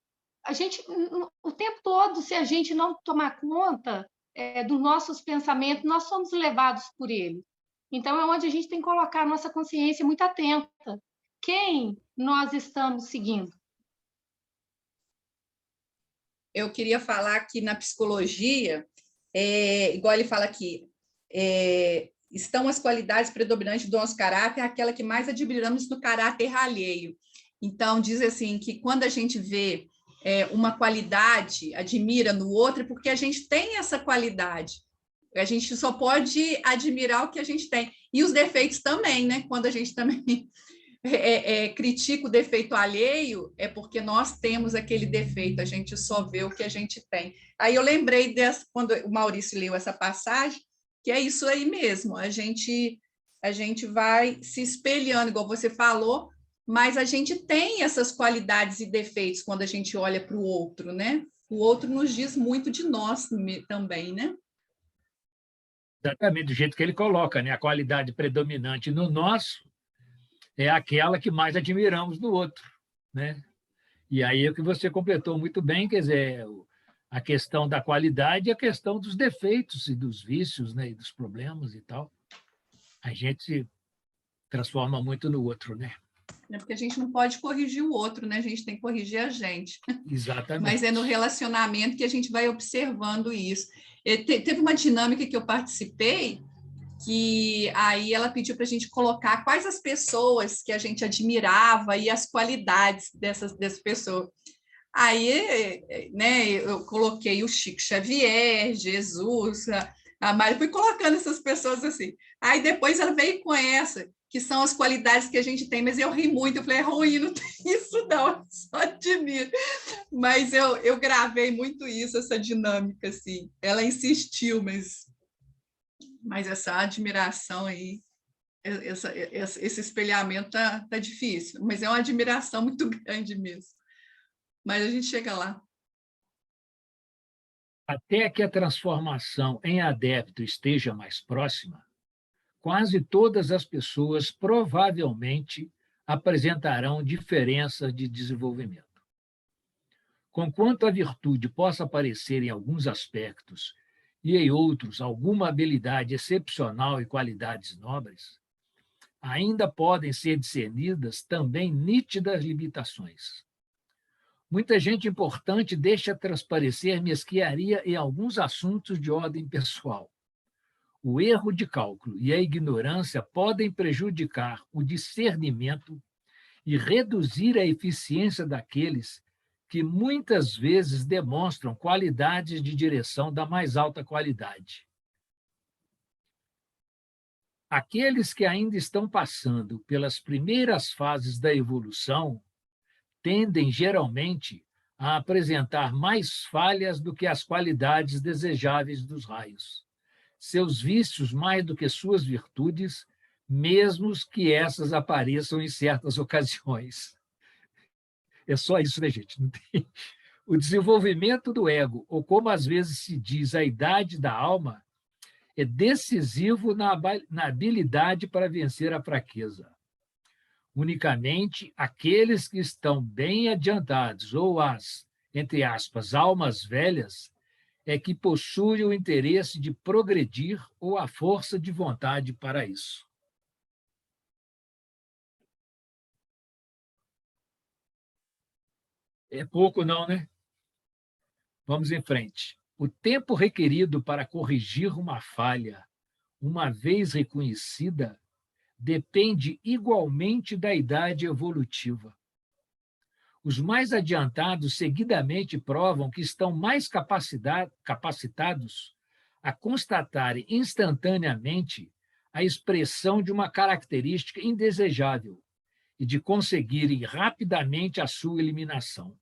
o tempo todo, se a gente não tomar conta dos nossos pensamentos, nós somos levados por ele. Então, é onde a gente tem que colocar a nossa consciência muito atenta. Quem nós estamos seguindo? Eu queria falar que na psicologia, igual ele fala aqui, estão as qualidades predominantes do nosso caráter, aquela que mais admiramos no caráter alheio. Então, diz assim, que quando a gente vê uma qualidade, admira no outro, é porque a gente tem essa qualidade. A gente só pode admirar o que a gente tem. E os defeitos também, né? Quando a gente também critica o defeito alheio, é porque nós temos aquele defeito, a gente só vê o que a gente tem. Aí eu lembrei quando o Maurício leu essa passagem, que é isso aí mesmo, a gente vai se espelhando, igual você falou, mas a gente tem essas qualidades e defeitos quando a gente olha para o outro, né? O outro nos diz muito de nós também, né? Exatamente, do jeito que ele coloca, né? A qualidade predominante no nosso é aquela que mais admiramos no outro, né? E aí é o que você completou muito bem, quer dizer, a questão da qualidade e a questão dos defeitos e dos vícios, né? E dos problemas e tal. A gente se transforma muito no outro, né? É porque a gente não pode corrigir o outro, né? A gente tem que corrigir a gente. Exatamente. Mas é no relacionamento que a gente vai observando isso. Teve uma dinâmica que eu participei, que aí ela pediu para a gente colocar quais as pessoas que a gente admirava e as qualidades dessas pessoas. Aí, né, eu coloquei o Chico Xavier, Jesus, a Mari, fui colocando essas pessoas assim. Aí depois ela veio com essa, que são as qualidades que a gente tem, mas eu ri muito, eu falei, é ruim, não tem isso não, só admiro. Mas eu gravei muito isso, essa dinâmica, assim. Ela insistiu, mas essa admiração aí, esse espelhamento tá difícil, mas é uma admiração muito grande mesmo. Mas a gente chega lá. Até que a transformação em adepto esteja mais próxima, quase todas as pessoas provavelmente apresentarão diferença de desenvolvimento. Conquanto a virtude possa aparecer em alguns aspectos e em outros alguma habilidade excepcional e qualidades nobres, ainda podem ser discernidas também nítidas limitações. Muita gente importante deixa transparecer mesquinharia em alguns assuntos de ordem pessoal. O erro de cálculo e a ignorância podem prejudicar o discernimento e reduzir a eficiência daqueles que muitas vezes demonstram qualidades de direção da mais alta qualidade. Aqueles que ainda estão passando pelas primeiras fases da evolução tendem geralmente a apresentar mais falhas do que as qualidades desejáveis dos raios. Seus vícios mais do que suas virtudes, mesmo que essas apareçam em certas ocasiões. É só isso, né, gente? Não tem... O desenvolvimento do ego, ou como às vezes se diz, a idade da alma, é decisivo na habilidade para vencer a fraqueza. Unicamente aqueles que estão bem adiantados, ou as, entre aspas, almas velhas, é que possuem o interesse de progredir ou a força de vontade para isso. É pouco não, né? Vamos em frente. O tempo requerido para corrigir uma falha, uma vez reconhecida, depende igualmente da idade evolutiva. Os mais adiantados seguidamente provam que estão mais capacitados a constatarem instantaneamente a expressão de uma característica indesejável e de conseguirem rapidamente a sua eliminação.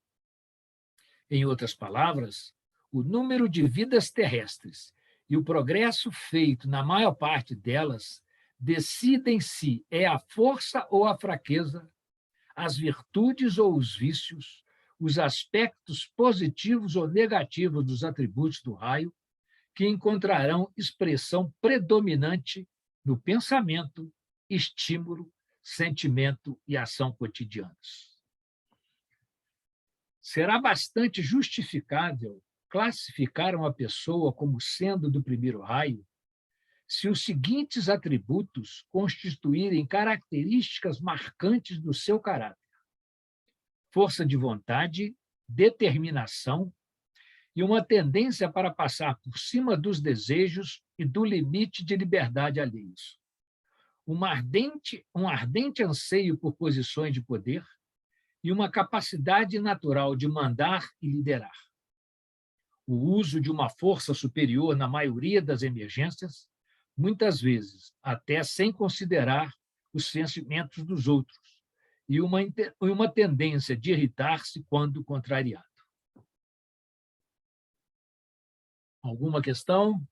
Em outras palavras, o número de vidas terrestres e o progresso feito na maior parte delas decidem se é a força ou a fraqueza, as virtudes ou os vícios, os aspectos positivos ou negativos dos atributos do raio, que encontrarão expressão predominante no pensamento, estímulo, sentimento e ação cotidianos. Será bastante justificável classificar uma pessoa como sendo do primeiro raio se os seguintes atributos constituírem características marcantes do seu caráter: força de vontade, determinação e uma tendência para passar por cima dos desejos e do limite de liberdade alheios. Um ardente anseio por posições de poder e uma capacidade natural de mandar e liderar. O uso de uma força superior na maioria das emergências, muitas vezes até sem considerar os sentimentos dos outros, e uma tendência de irritar-se quando contrariado. Alguma questão?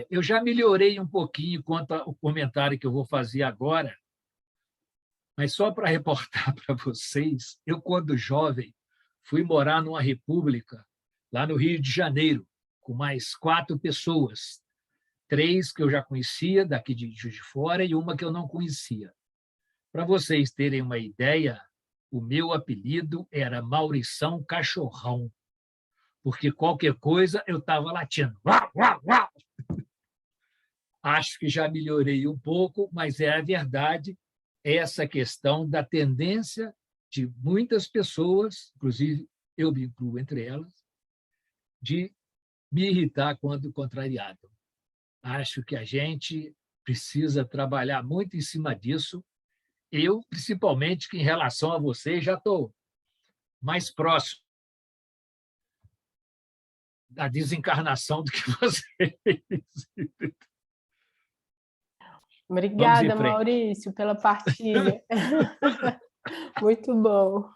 Eu já melhorei um pouquinho quanto ao comentário que eu vou fazer agora, mas só para reportar para vocês, eu, quando jovem, fui morar numa república, lá no Rio de Janeiro, com mais 4 pessoas. 3 que eu já conhecia, daqui de Juiz de Fora, e uma que eu não conhecia. Para vocês terem uma ideia, o meu apelido era Maurição Cachorrão, porque qualquer coisa eu estava latindo. Uau, uau, uau! Acho que já melhorei um pouco, mas é a verdade, essa questão da tendência de muitas pessoas, inclusive eu me incluo entre elas, de me irritar quando contrariado. Acho que a gente precisa trabalhar muito em cima disso. Eu, principalmente, que em relação a vocês, já estou mais próximo da desencarnação do que vocês. Obrigada, Maurício, pela partilha. Muito bom.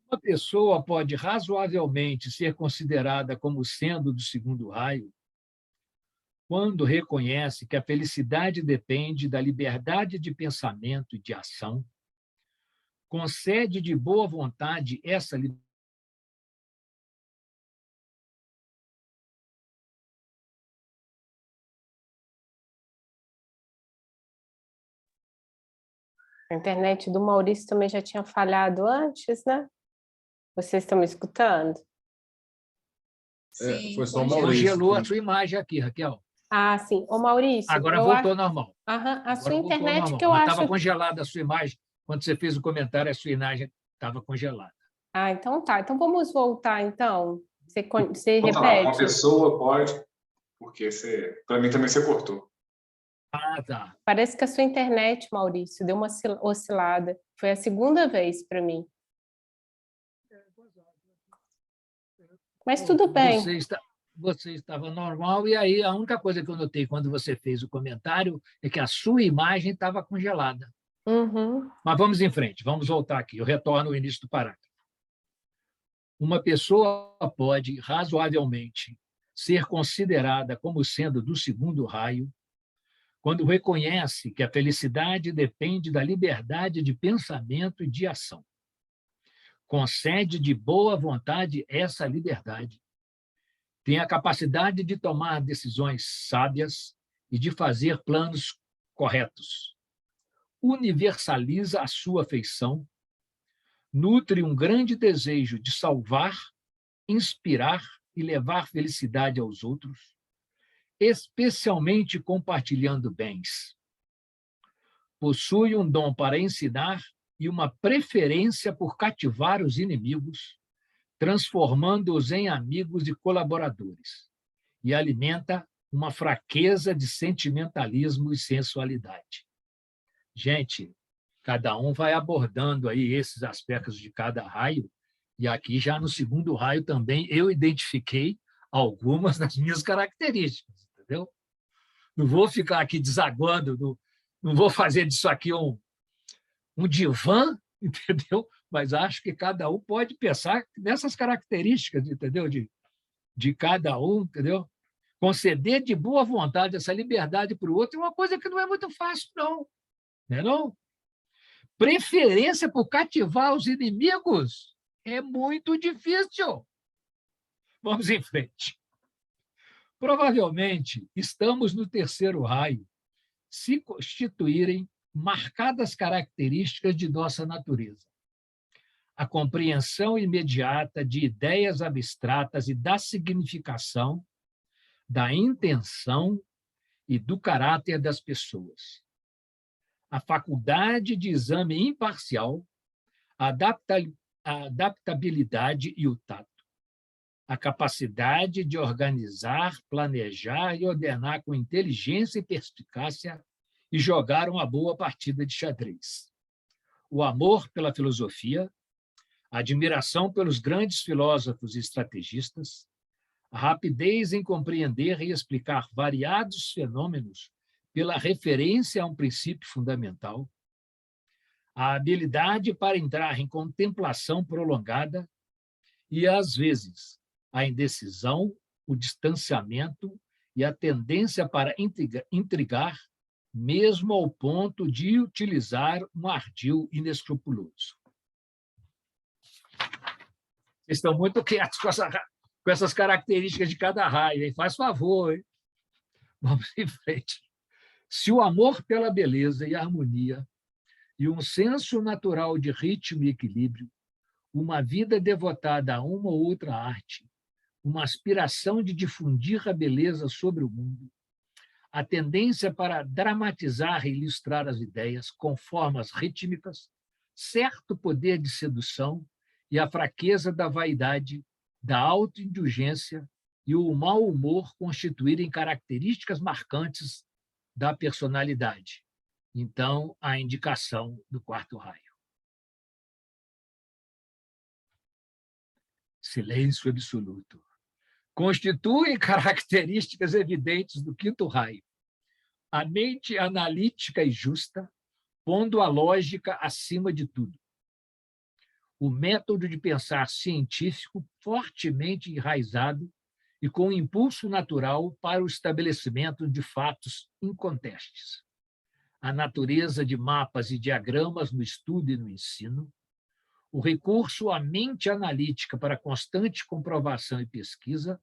Uma pessoa pode razoavelmente ser considerada como sendo do segundo raio quando reconhece que a felicidade depende da liberdade de pensamento e de ação, concede de boa vontade essa liberdade. A internet do Maurício também já tinha falhado antes, né? Vocês estão me escutando? Sim, foi só o Maurício. Congelou a sua imagem aqui, Raquel. Ah, sim. Ô, Maurício, Agora voltou normal. A sua internet que eu Mas acho... estava congelada a sua imagem. Quando você fez o comentário, a sua imagem estava congelada. Ah, então tá. Então vamos voltar, então. Você Então, repete. uma pessoa pode, porque para mim também você cortou. Ah, tá. Parece que a sua internet, Maurício, deu uma oscilada. Foi a segunda vez para mim. Mas tudo bem. Você estava normal, e aí a única coisa que eu notei quando você fez o comentário é que a sua imagem estava congelada. Uhum. Mas vamos em frente, vamos voltar aqui. Eu retorno ao início do parágrafo. Uma pessoa pode, razoavelmente, ser considerada como sendo do segundo raio quando reconhece que a felicidade depende da liberdade de pensamento e de ação. Concede de boa vontade essa liberdade. Tem a capacidade de tomar decisões sábias e de fazer planos corretos. Universaliza a sua afeição, nutre um grande desejo de salvar, inspirar e levar felicidade aos outros, especialmente compartilhando bens. Possui um dom para ensinar e uma preferência por cativar os inimigos, transformando-os em amigos e colaboradores, e alimenta uma fraqueza de sentimentalismo e sensualidade. Gente, cada um vai abordando aí esses aspectos de cada raio, e aqui já no segundo raio também eu identifiquei algumas das minhas características, entendeu? Não vou ficar aqui desaguando, não vou fazer disso aqui um divã, entendeu? Mas acho que cada um pode pensar nessas características, entendeu? De cada um, entendeu? Conceder de boa vontade essa liberdade para o outro é uma coisa que não é muito fácil, não. Não é não? Preferência por cativar os inimigos é muito difícil. Vamos em frente. Provavelmente estamos no terceiro raio, se constituírem marcadas características de nossa natureza. A compreensão imediata de ideias abstratas e da significação, da intenção e do caráter das pessoas. A faculdade de exame imparcial, a adaptabilidade e o tato. A capacidade de organizar, planejar e ordenar com inteligência e perspicácia e jogar uma boa partida de xadrez. O amor pela filosofia, a admiração pelos grandes filósofos e estrategistas, a rapidez em compreender e explicar variados fenômenos pela referência a um princípio fundamental, a habilidade para entrar em contemplação prolongada e, às vezes, a indecisão, o distanciamento e a tendência para intrigar, mesmo ao ponto de utilizar um ardil inescrupuloso. Vocês estão muito quietos com essas características de cada raio, hein? Faz favor, hein? Vamos em frente. Se o amor pela beleza e harmonia e um senso natural de ritmo e equilíbrio, uma vida devotada a uma ou outra arte, uma aspiração de difundir a beleza sobre o mundo, a tendência para dramatizar e ilustrar as ideias com formas rítmicas, certo poder de sedução e a fraqueza da vaidade, da autoindulgência e o mau humor constituírem características marcantes da personalidade. Então, a indicação do quarto raio. Silêncio absoluto. Constituem características evidentes do quinto raio. A mente analítica e justa, pondo a lógica acima de tudo. O método de pensar científico fortemente enraizado e com impulso natural para o estabelecimento de fatos incontestes. A natureza de mapas e diagramas no estudo e no ensino, o recurso à mente analítica para constante comprovação e pesquisa,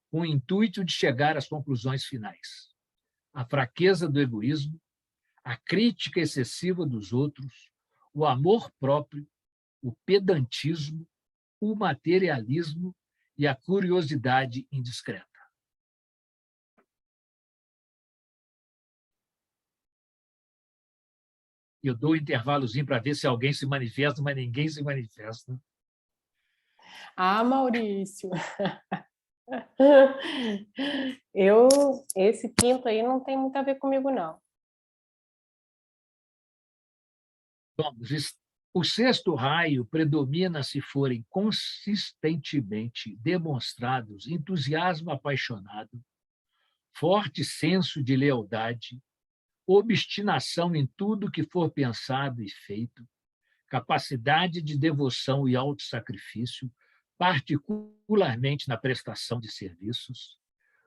com o intuito de chegar às conclusões finais. A fraqueza do egoísmo, a crítica excessiva dos outros, o amor próprio, o pedantismo, o materialismo e a curiosidade indiscreta. Eu dou um intervalozinho para ver se alguém se manifesta, mas ninguém se manifesta. Ah, Maurício. Esse quinto aí não tem muito a ver comigo, não. Vamos, o sexto raio predomina se forem consistentemente demonstrados entusiasmo apaixonado, forte senso de lealdade, obstinação em tudo que for pensado e feito, capacidade de devoção e autossacrifício, particularmente na prestação de serviços,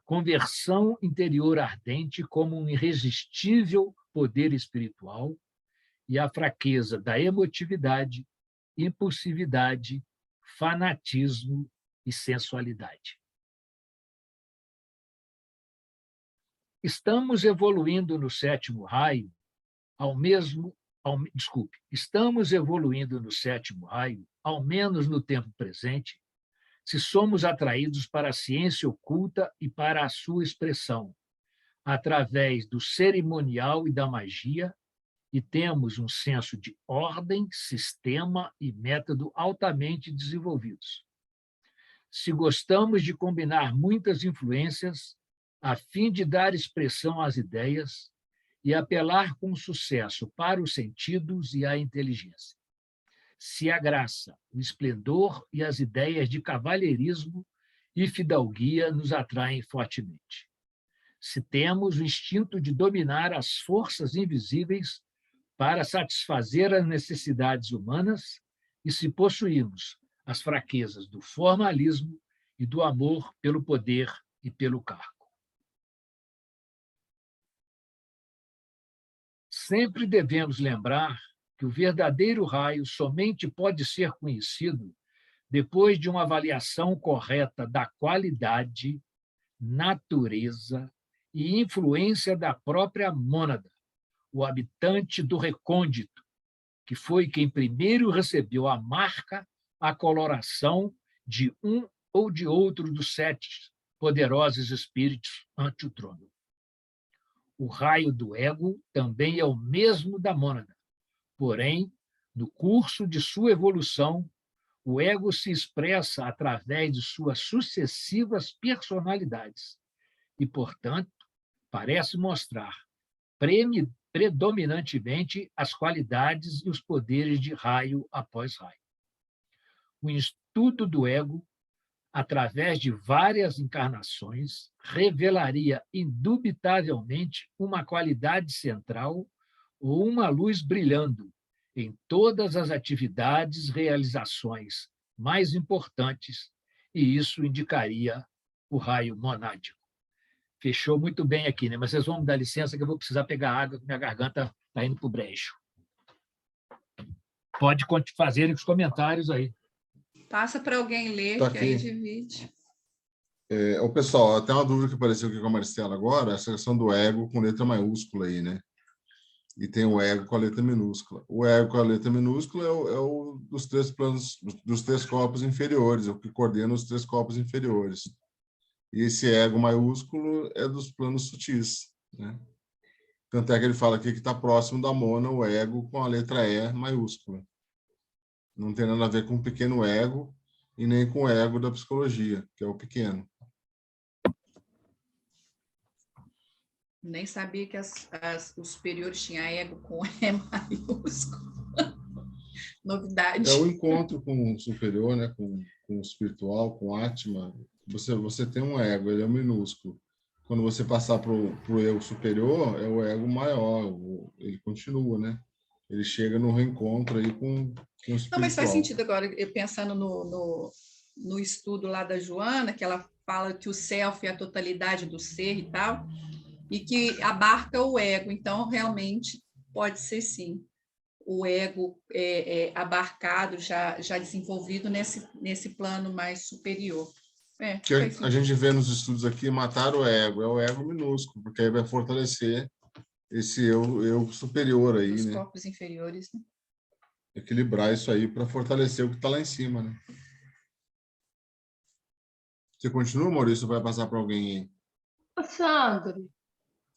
conversão interior ardente como um irresistível poder espiritual e a fraqueza da emotividade, impulsividade, fanatismo e sensualidade. Estamos evoluindo no sétimo raio estamos evoluindo no sétimo raio, ao menos no tempo presente, se somos atraídos para a ciência oculta e para a sua expressão, através do cerimonial e da magia, e temos um senso de ordem, sistema e método altamente desenvolvidos. Se gostamos de combinar muitas influências, a fim de dar expressão às ideias e apelar com sucesso para os sentidos e a inteligência. Se a graça, o esplendor e as ideias de cavalheirismo e fidalguia nos atraem fortemente. Se temos o instinto de dominar as forças invisíveis para satisfazer as necessidades humanas e se possuímos as fraquezas do formalismo e do amor pelo poder e pelo cargo. Sempre devemos lembrar que o verdadeiro raio somente pode ser conhecido depois de uma avaliação correta da qualidade, natureza e influência da própria mônada, o habitante do recôndito, que foi quem primeiro recebeu a marca, a coloração de um ou de outro dos 7 poderosos espíritos ante o trono. O raio do ego também é o mesmo da mônada, porém, no curso de sua evolução, o ego se expressa através de suas sucessivas personalidades e, portanto, parece mostrar predominantemente as qualidades e os poderes de raio após raio. o estudo do ego, através de várias encarnações, revelaria indubitavelmente uma qualidade central ou uma luz brilhando em todas as atividades, realizações mais importantes, e isso indicaria o raio monádico. Fechou muito bem aqui, né? Mas vocês vão me dar licença que eu vou precisar pegar água, que minha garganta está indo para o brejo. Pode fazer os comentários aí. Passa para alguém ler, Tá que aqui. aí divide. Ô, pessoal, até uma dúvida que apareceu aqui com a Marcela agora, essa questão do ego com letra maiúscula aí, né? E tem o ego com a letra minúscula. O ego com a letra minúscula é o dos três planos, dos três corpos inferiores, é o que coordena os três corpos inferiores. E esse ego maiúsculo é dos planos sutis, né? Tanto é que ele fala aqui que está próximo da mona, o ego com a letra E maiúscula. Não tem nada a ver com o pequeno ego e nem com o ego da psicologia, que é o pequeno. Nem sabia que os superiores tinham ego com E maiúsculo. Novidade. É o encontro com o superior, né? com o espiritual, com o Atma. Você tem um ego, ele é minúsculo. Quando você passar para o eu superior, é o ego maior, ele continua, né? Ele chega no reencontro aí com o espiritual. Não, mas faz sentido agora, eu pensando no estudo lá da Joana, que ela fala que o self é a totalidade do ser e tal, e que abarca o ego. Então, realmente, pode ser sim. O ego abarcado, já desenvolvido nesse plano mais superior. Que a gente vê nos estudos aqui, matar o ego, é o ego minúsculo, porque aí vai fortalecer esse eu superior aí, os né? corpos inferiores, né? Equilibrar isso aí para fortalecer o que está lá em cima, né? Você continua, Maurício, ou vai passar para alguém aí? Sandro,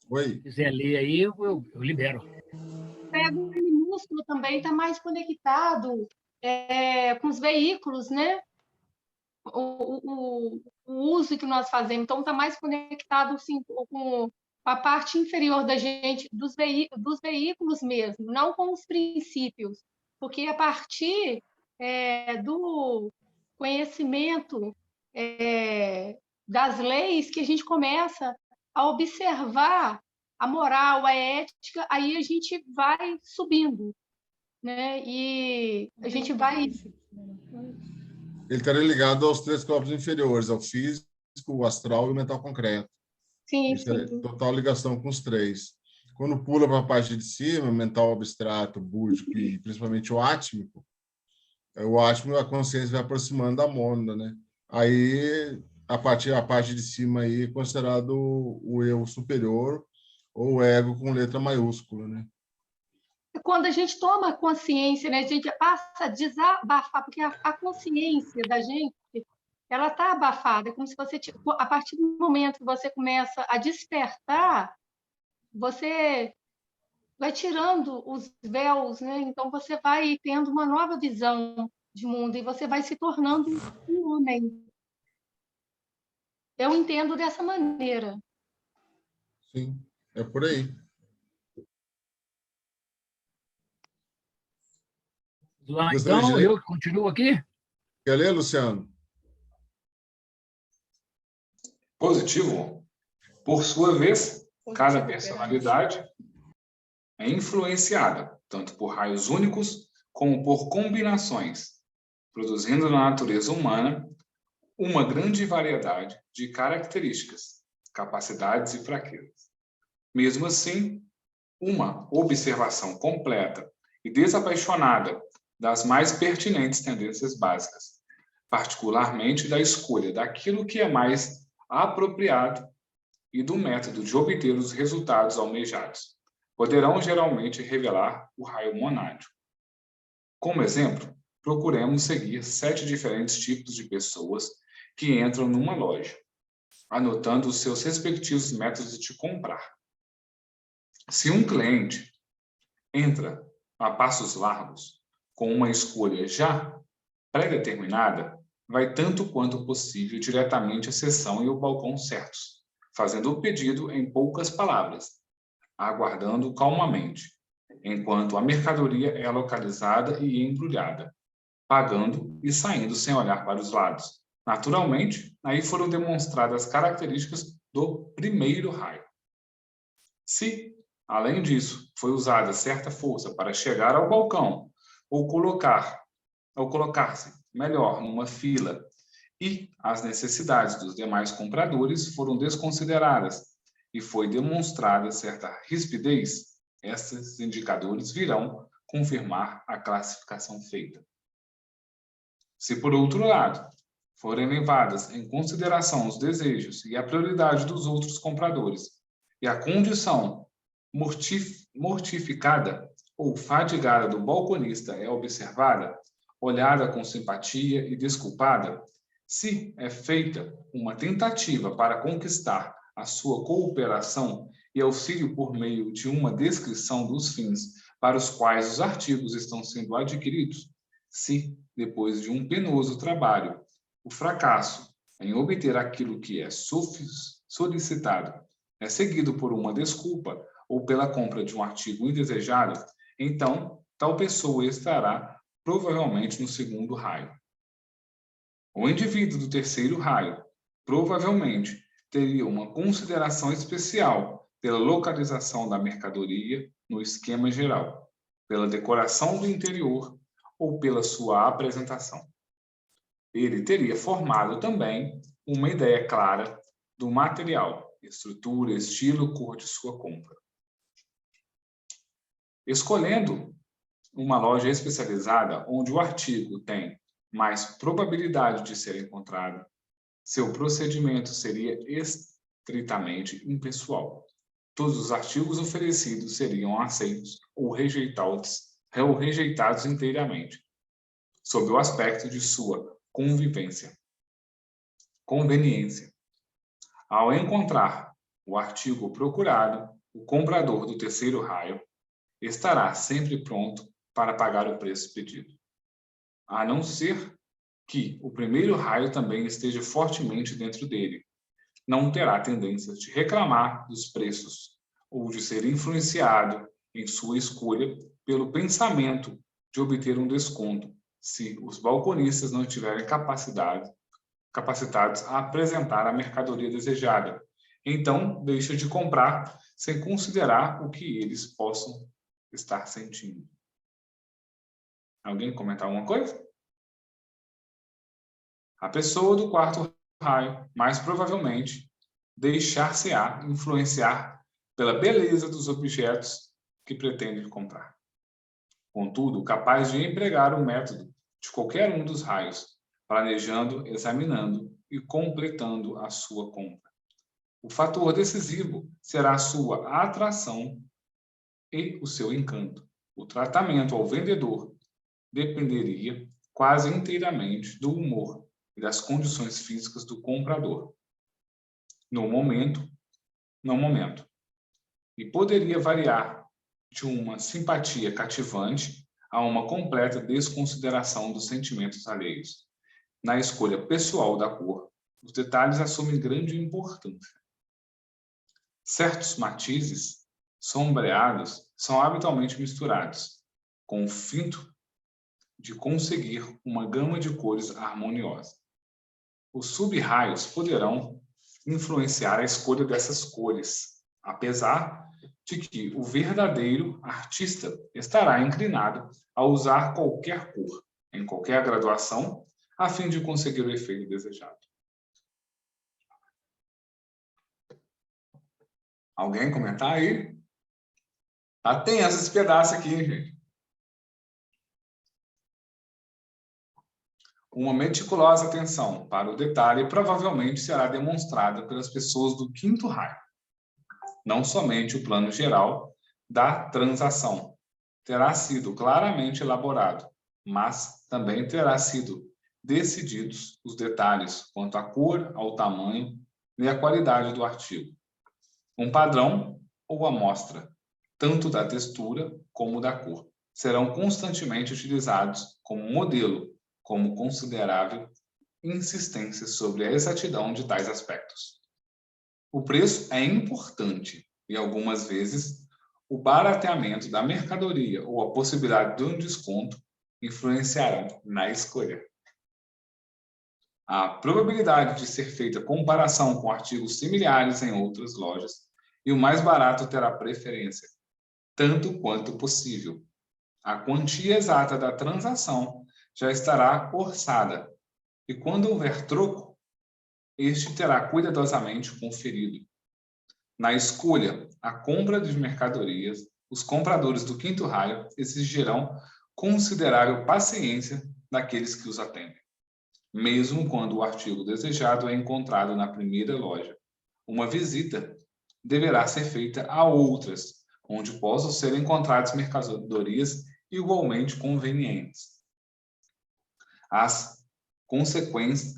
Oi? Se quiser ler aí, eu libero. o ego minúsculo também está mais conectado com os veículos, né? O uso que nós fazemos. Então, está mais conectado assim, com a parte inferior da gente, dos veículos mesmo, não com os princípios. Porque a partir do conhecimento das leis que a gente começa a observar a moral, a ética, aí a gente vai subindo, né? E a gente vai... Ele estaria ligado aos três corpos inferiores, ao físico, o astral e o mental concreto. Sim, Isso é sim. total ligação com os três. Quando pula para a parte de cima, mental abstrato, búdico e principalmente o átmico, a consciência vai aproximando da mônada, né? Aí a parte de cima aí é considerado o eu superior ou o ego com letra maiúscula, né? Quando a gente toma consciência, né, a gente passa a desabafar, porque a consciência da gente, ela está abafada, é como se você, a partir do momento que você começa a despertar, você vai tirando os véus, né? Então você vai tendo uma nova visão de mundo e você vai se tornando um homem. Eu entendo dessa maneira. Sim, é por aí. Então, eu continuo aqui? Quer ler, Luciano? Positivo. Por sua vez, cada personalidade é influenciada tanto por raios únicos como por combinações, produzindo na natureza humana uma grande variedade de características, capacidades e fraquezas. Mesmo assim, uma observação completa e desapaixonada das mais pertinentes tendências básicas, particularmente da escolha daquilo que é mais apropriado e do método de obter os resultados almejados, poderão geralmente revelar o raio monádico. Como exemplo, procuremos seguir 7 diferentes tipos de pessoas que entram numa loja, anotando os seus respectivos métodos de comprar. Se um cliente entra a passos largos, com uma escolha já pré-determinada, vai tanto quanto possível diretamente à seção e ao balcão certos, fazendo o pedido em poucas palavras, aguardando calmamente, enquanto a mercadoria é localizada e embrulhada. pagando e saindo sem olhar para os lados. Naturalmente, aí foram demonstradas as características do primeiro raio. Se, além disso, foi usada certa força para chegar ao balcão ou colocar-se melhor numa fila e as necessidades dos demais compradores foram desconsideradas e foi demonstrada certa rispidez, esses indicadores virão confirmar a classificação feita. Se, por outro lado, forem levadas em consideração os desejos e a prioridade dos outros compradores e a condição mortificada ou fadigada do balconista é observada, olhada com simpatia e desculpada, se é feita uma tentativa para conquistar a sua cooperação e auxílio por meio de uma descrição dos fins para os quais os artigos estão sendo adquiridos, se, depois de um penoso trabalho, o fracasso em obter aquilo que é solicitado é seguido por uma desculpa ou pela compra de um artigo indesejado, então tal pessoa estará provavelmente no segundo raio. O indivíduo do terceiro raio provavelmente teria uma consideração especial pela localização da mercadoria no esquema geral, pela decoração do interior ou pela sua apresentação. Ele teria formado também uma ideia clara do material, estrutura, estilo, cor de sua compra. Escolhendo uma loja especializada onde o artigo tem mais probabilidade de ser encontrado, seu procedimento seria estritamente impessoal. Todos os artigos oferecidos seriam aceitos ou rejeitados inteiramente, sob o aspecto de sua conveniência. Ao encontrar o artigo procurado, o comprador do terceiro raio estará sempre pronto para pagar o preço pedido, a não ser que o primeiro raio também esteja fortemente dentro dele. Não terá tendência de reclamar dos preços ou de ser influenciado em sua escolha pelo pensamento de obter um desconto, se os balconistas não estiverem capacitados a apresentar a mercadoria desejada. Então, deixa de comprar sem considerar o que eles possam estar sentindo. Alguém comentar alguma coisa? A pessoa do quarto raio, mais provavelmente, deixar-se-á influenciar pela beleza dos objetos que pretende comprar. Contudo, capaz de empregar o método de qualquer um dos raios, planejando, examinando e completando a sua compra. O fator decisivo será a sua atração e o seu encanto. O tratamento ao vendedor dependeria quase inteiramente do humor e das condições físicas do comprador no momento, e poderia variar de uma simpatia cativante a uma completa desconsideração dos sentimentos alheios. Na escolha pessoal da cor, os detalhes assumem grande importância. Certos matizes sombreados são habitualmente misturados, com o finto de conseguir uma gama de cores harmoniosa. Os sub-raios poderão influenciar a escolha dessas cores, apesar de que o verdadeiro artista estará inclinado a usar qualquer cor, em qualquer graduação, a fim de conseguir o efeito desejado. Alguém comentar aí? Tá tenso esse pedaço aqui, gente. Uma meticulosa atenção para o detalhe provavelmente será demonstrada pelas pessoas do quinto raio. Não somente o plano geral da transação terá sido claramente elaborado, mas também terá sido decididos os detalhes quanto à cor, ao tamanho e à qualidade do artigo. Um padrão ou amostra, tanto da textura como da cor, serão constantemente utilizados como modelo, como considerável insistência sobre a exatidão de tais aspectos. O preço é importante e, algumas vezes, o barateamento da mercadoria ou a possibilidade de um desconto influenciarão na escolha. A probabilidade de ser feita comparação com artigos similares em outras lojas e o mais barato terá preferência, tanto quanto possível. A quantia exata da transação já estará orçada, e quando houver troco, este terá cuidadosamente conferido. Na escolha, a compra de mercadorias, os compradores do quinto raio exigirão considerável paciência daqueles que os atendem, mesmo quando o artigo desejado é encontrado na primeira loja. Uma visita deverá ser feita a outras, onde possam ser encontradas mercadorias igualmente convenientes. As consequentes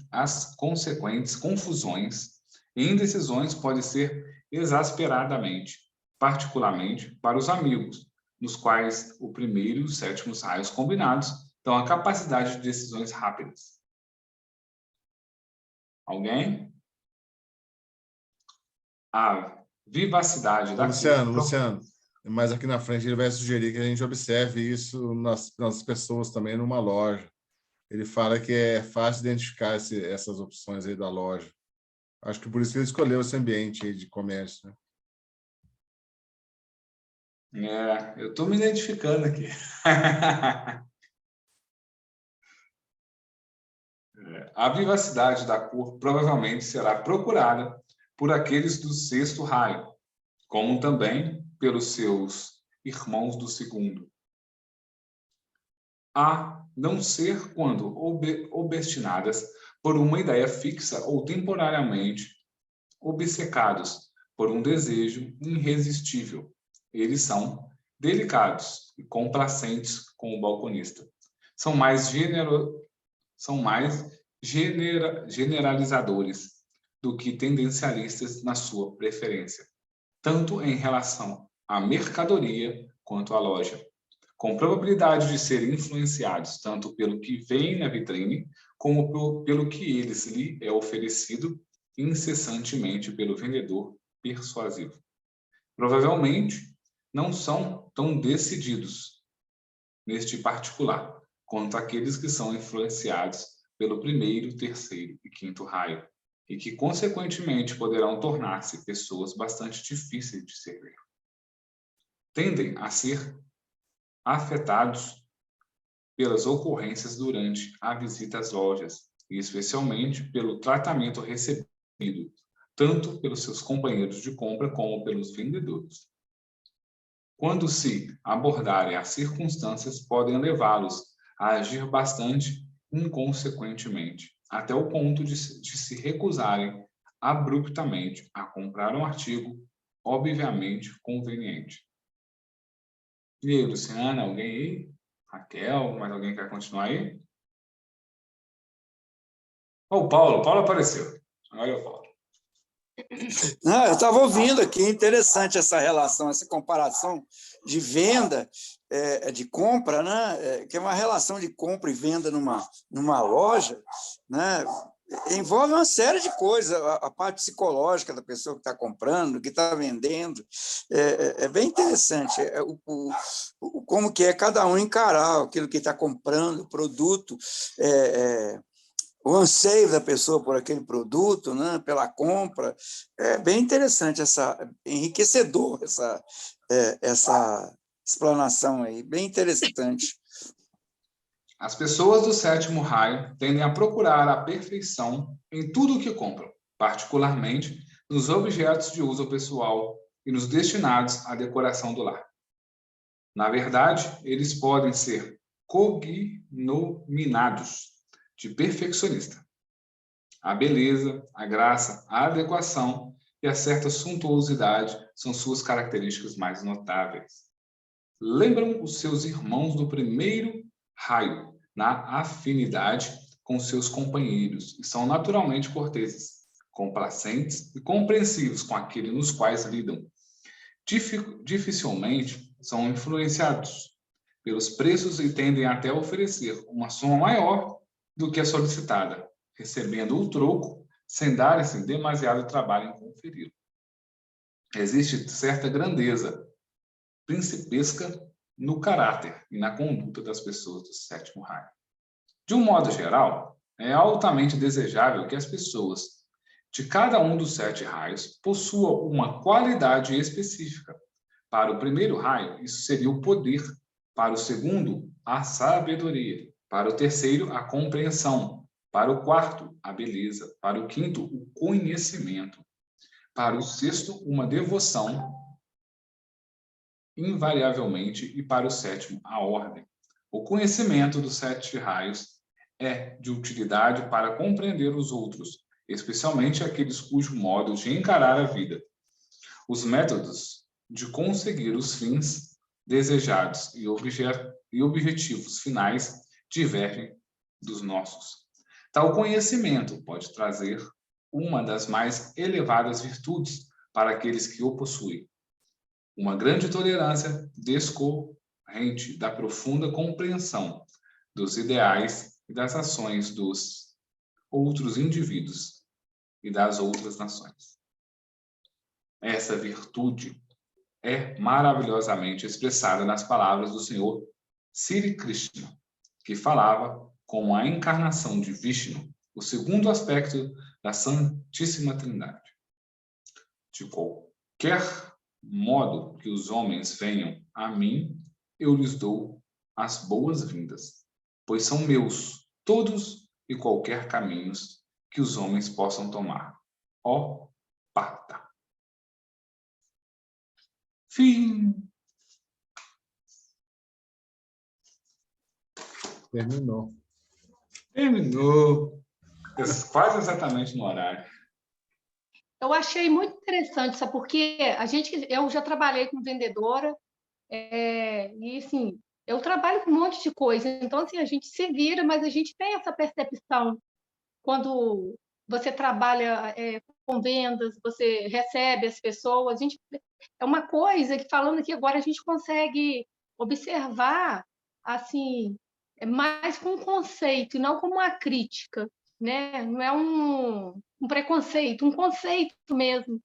confusões e indecisões podem ser exasperadamente, particularmente para os amigos, nos quais o primeiro e o sétimo raios combinados dão a capacidade de decisões rápidas. Alguém? A vivacidade da Luciano, mas aqui na frente ele vai sugerir que a gente observe isso nas pessoas também numa loja. Ele fala que é fácil identificar essas opções aí da loja. Acho que por isso que ele escolheu esse ambiente aí de comércio, né? Eu estou me identificando aqui. A vivacidade da cor provavelmente será procurada por aqueles do sexto raio, como também pelos seus irmãos do segundo. A não ser quando obstinadas por uma ideia fixa ou temporariamente obcecados por um desejo irresistível. Eles são delicados e complacentes com o balconista. São mais generalizadores do que tendencialistas na sua preferência, tanto em relação à mercadoria quanto à loja, com probabilidade de serem influenciados tanto pelo que vem na vitrine, como pelo que lhe é oferecido incessantemente pelo vendedor persuasivo. Provavelmente não são tão decididos neste particular quanto aqueles que são influenciados pelo primeiro, terceiro e quinto raio, e que, consequentemente, poderão tornar-se pessoas bastante difíceis de servir. Tendem a ser afetados pelas ocorrências durante a visita às lojas, e especialmente pelo tratamento recebido, tanto pelos seus companheiros de compra como pelos vendedores. Quando se abordarem as circunstâncias, podem levá-los a agir bastante inconsequentemente, até o ponto de se recusarem abruptamente a comprar um artigo obviamente conveniente. E aí, Luciana, alguém aí? Raquel, mais alguém quer continuar aí? O Paulo apareceu. Olha o Paulo. Não, eu estava ouvindo aqui, interessante essa relação, essa comparação de venda, de compra, né? Que é uma relação de compra e venda numa loja, né? Envolve uma série de coisas, a parte psicológica da pessoa que está comprando, que está vendendo, é bem interessante, como que é cada um encarar aquilo que está comprando, o produto, o anseio da pessoa por aquele produto, né, pela compra. É bem interessante, enriquecedor essa explanação aí, bem interessante. As pessoas do sétimo raio tendem a procurar a perfeição em tudo o que compram, particularmente nos objetos de uso pessoal e nos destinados à decoração do lar. Na verdade, eles podem ser cognominados de perfeccionista. A beleza, a graça, a adequação e a certa suntuosidade são suas características mais notáveis. Lembram os seus irmãos do primeiro raio na afinidade com seus companheiros e são naturalmente corteses, complacentes e compreensivos com aqueles nos quais lidam. Dificilmente são influenciados pelos preços e tendem até a oferecer uma soma maior do que a solicitada, recebendo o troco sem dar-se demasiado trabalho em conferi-lo. Existe certa grandeza principesca no caráter e na conduta das pessoas do sétimo raio. De um modo geral, é altamente desejável que as pessoas de cada um dos 7 raios possuam uma qualidade específica. Para o primeiro raio, isso seria o poder. Para o segundo, a sabedoria. Para o terceiro, a compreensão. Para o quarto, a beleza. Para o quinto, o conhecimento. Para o sexto, uma devoção, invariavelmente. E para o sétimo, a ordem. O conhecimento dos 7 raios é de utilidade para compreender os outros, especialmente aqueles cujo modo de encarar a vida. Os métodos de conseguir os fins desejados e objetivos finais divergem dos nossos. Tal conhecimento pode trazer uma das mais elevadas virtudes para aqueles que o possuem. Uma grande tolerância decorrente da profunda compreensão dos ideais e das ações dos outros indivíduos e das outras nações. Essa virtude é maravilhosamente expressada nas palavras do Senhor Sri Krishna, que falava como a encarnação de Vishnu, o segundo aspecto da Santíssima Trindade. De qualquer modo que os homens venham a mim, eu lhes dou as boas-vindas, pois são meus todos e qualquer caminhos que os homens possam tomar. Ó Pata. Fim. Terminou. Terminou. Quase exatamente no horário. Eu achei muito interessante, sabe? Porque eu já trabalhei como vendedora, e assim, eu trabalho com um monte de coisa. Então, assim, a gente se vira, mas a gente tem essa percepção quando você trabalha com vendas, você recebe as pessoas. É uma coisa que, falando aqui agora, a gente consegue observar assim, mais com um conceito e não como uma crítica, né? Não é um preconceito, um conceito mesmo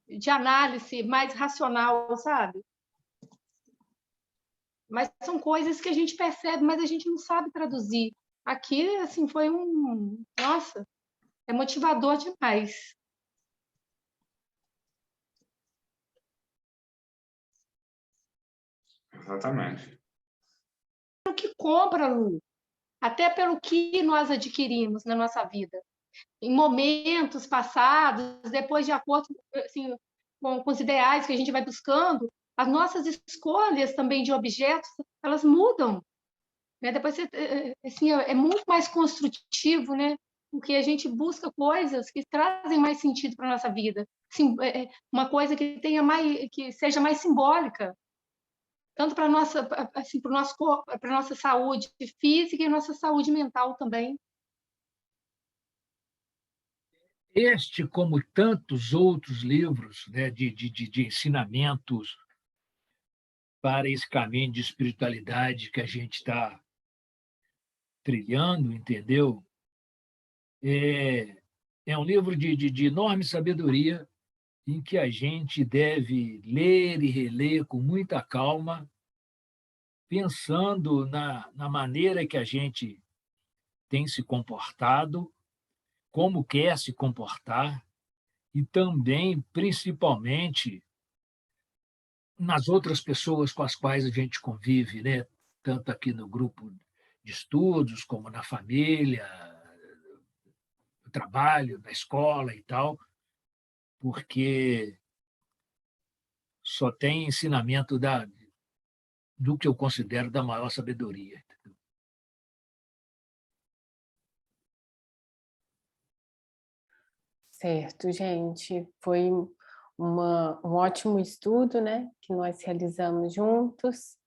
de análise mais racional, sabe? Mas são coisas que a gente percebe, mas a gente não sabe traduzir. Aqui, assim, foi nossa, é motivador demais. Exatamente. O que compra, Lu? Até pelo que nós adquirimos na nossa vida. Em momentos passados, depois de acordo assim, com os ideais que a gente vai buscando, as nossas escolhas também de objetos, elas mudam. Né? Depois, assim, é muito mais construtivo, né? Porque a gente busca coisas que trazem mais sentido para a nossa vida. Sim, uma coisa que que seja mais simbólica, tanto para nossa, assim, para o nosso corpo, para a nossa saúde física e nossa saúde mental também. Este, como tantos outros livros, né, de ensinamentos para esse caminho de espiritualidade que a gente está trilhando, entendeu? É um livro de enorme sabedoria em que a gente deve ler e reler com muita calma, pensando na maneira que a gente tem se comportado, como quer se comportar, e também, principalmente, nas outras pessoas com as quais a gente convive, né? Tanto aqui no grupo de estudos, como na família, no trabalho, na escola e tal, porque só tem ensinamento do que eu considero da maior sabedoria. Certo, gente. Foi um ótimo estudo, né, que nós realizamos juntos.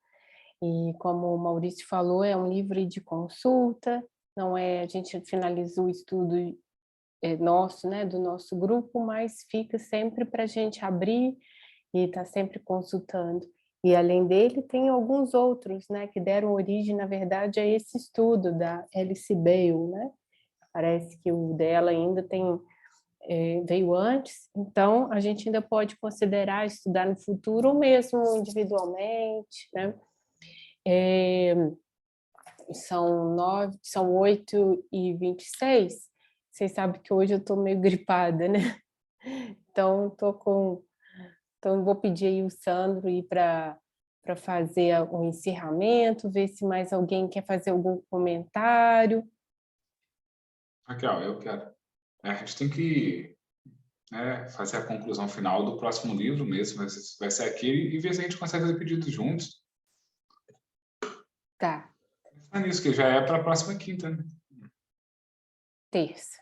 E como o Maurício falou, é um livro de consulta, não é, a gente finaliza o estudo nosso, né, do nosso grupo, mas fica sempre para a gente abrir e estar sempre consultando. E além dele, tem alguns outros, né, que deram origem, na verdade, a esse estudo da Alice Bale, né? Parece que o dela ainda veio antes, então a gente ainda pode considerar estudar no futuro ou mesmo individualmente, né? São 8h26. Vocês sabem que hoje eu estou meio gripada, né? Então, eu vou pedir aí o Sandro ir para fazer o encerramento, ver se mais alguém quer fazer algum comentário. Raquel, eu quero. A gente tem que fazer a conclusão final do próximo livro mesmo, vai ser aquele, e ver se a gente consegue fazer pedidos juntos. Tá. Pensar nisso, que já é para a próxima quinta, né? Terça.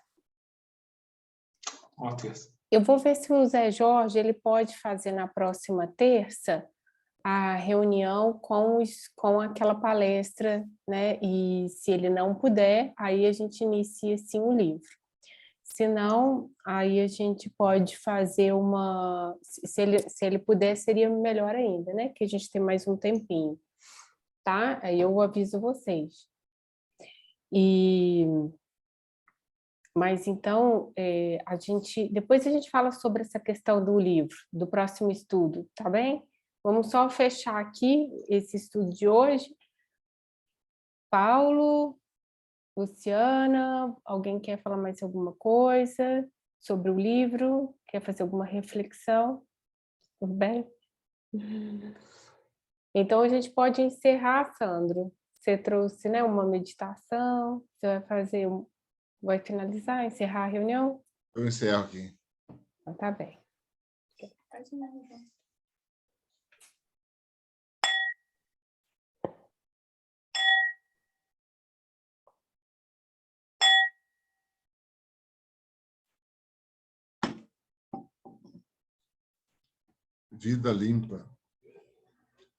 Ó, terça. Eu vou ver se o Zé Jorge ele pode fazer na próxima terça a reunião com aquela palestra, né? E se ele não puder, aí a gente inicia sim o livro. Se não, aí a gente pode fazer uma... Se ele puder, seria melhor ainda, né? Que a gente tem mais um tempinho, tá? Aí eu aviso vocês. Mas então, depois a gente fala sobre essa questão do livro, do próximo estudo, tá bem? Vamos só fechar aqui esse estudo de hoje. Paulo, Luciana, alguém quer falar mais alguma coisa sobre o livro? Quer fazer alguma reflexão? Tudo bem? Então, a gente pode encerrar, Sandro. Você trouxe, né, uma meditação, você vai finalizar, encerrar a reunião? Eu encerro aqui. Então, tá bem. Vida limpa,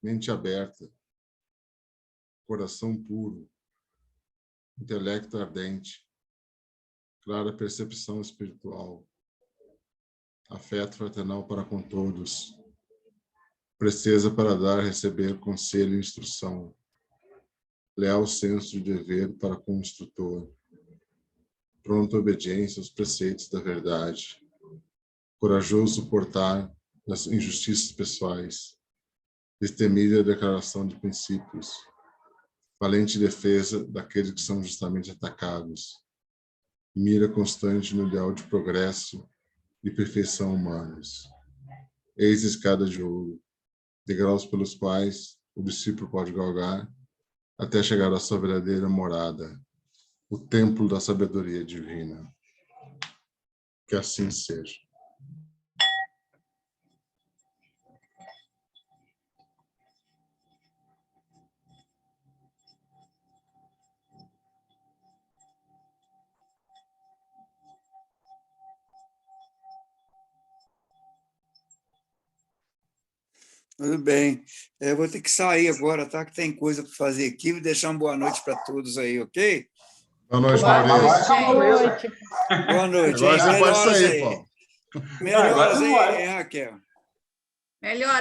mente aberta, coração puro, intelecto ardente, clara percepção espiritual, afeto fraternal para com todos, presteza para dar e receber conselho e instrução, leal senso de dever para com o instrutor, pronta obediência aos preceitos da verdade, corajoso suportar das injustiças pessoais, destemida declaração de princípios, valente defesa daqueles que são justamente atacados, mira constante no ideal de progresso e perfeição humanos. Eis a escada de ouro, degraus pelos quais o discípulo pode galgar até chegar à sua verdadeira morada, o templo da sabedoria divina. Que assim seja. Tudo bem. Eu vou ter que sair agora, tá? Que tem coisa para fazer aqui. Vou deixar uma boa noite para todos aí, ok? Boa noite, Boa Maurício. noite. Boa noite. Agora você pode Melhoras sair, aí. Paulo. Melhoras aí, Raquel. Melhor.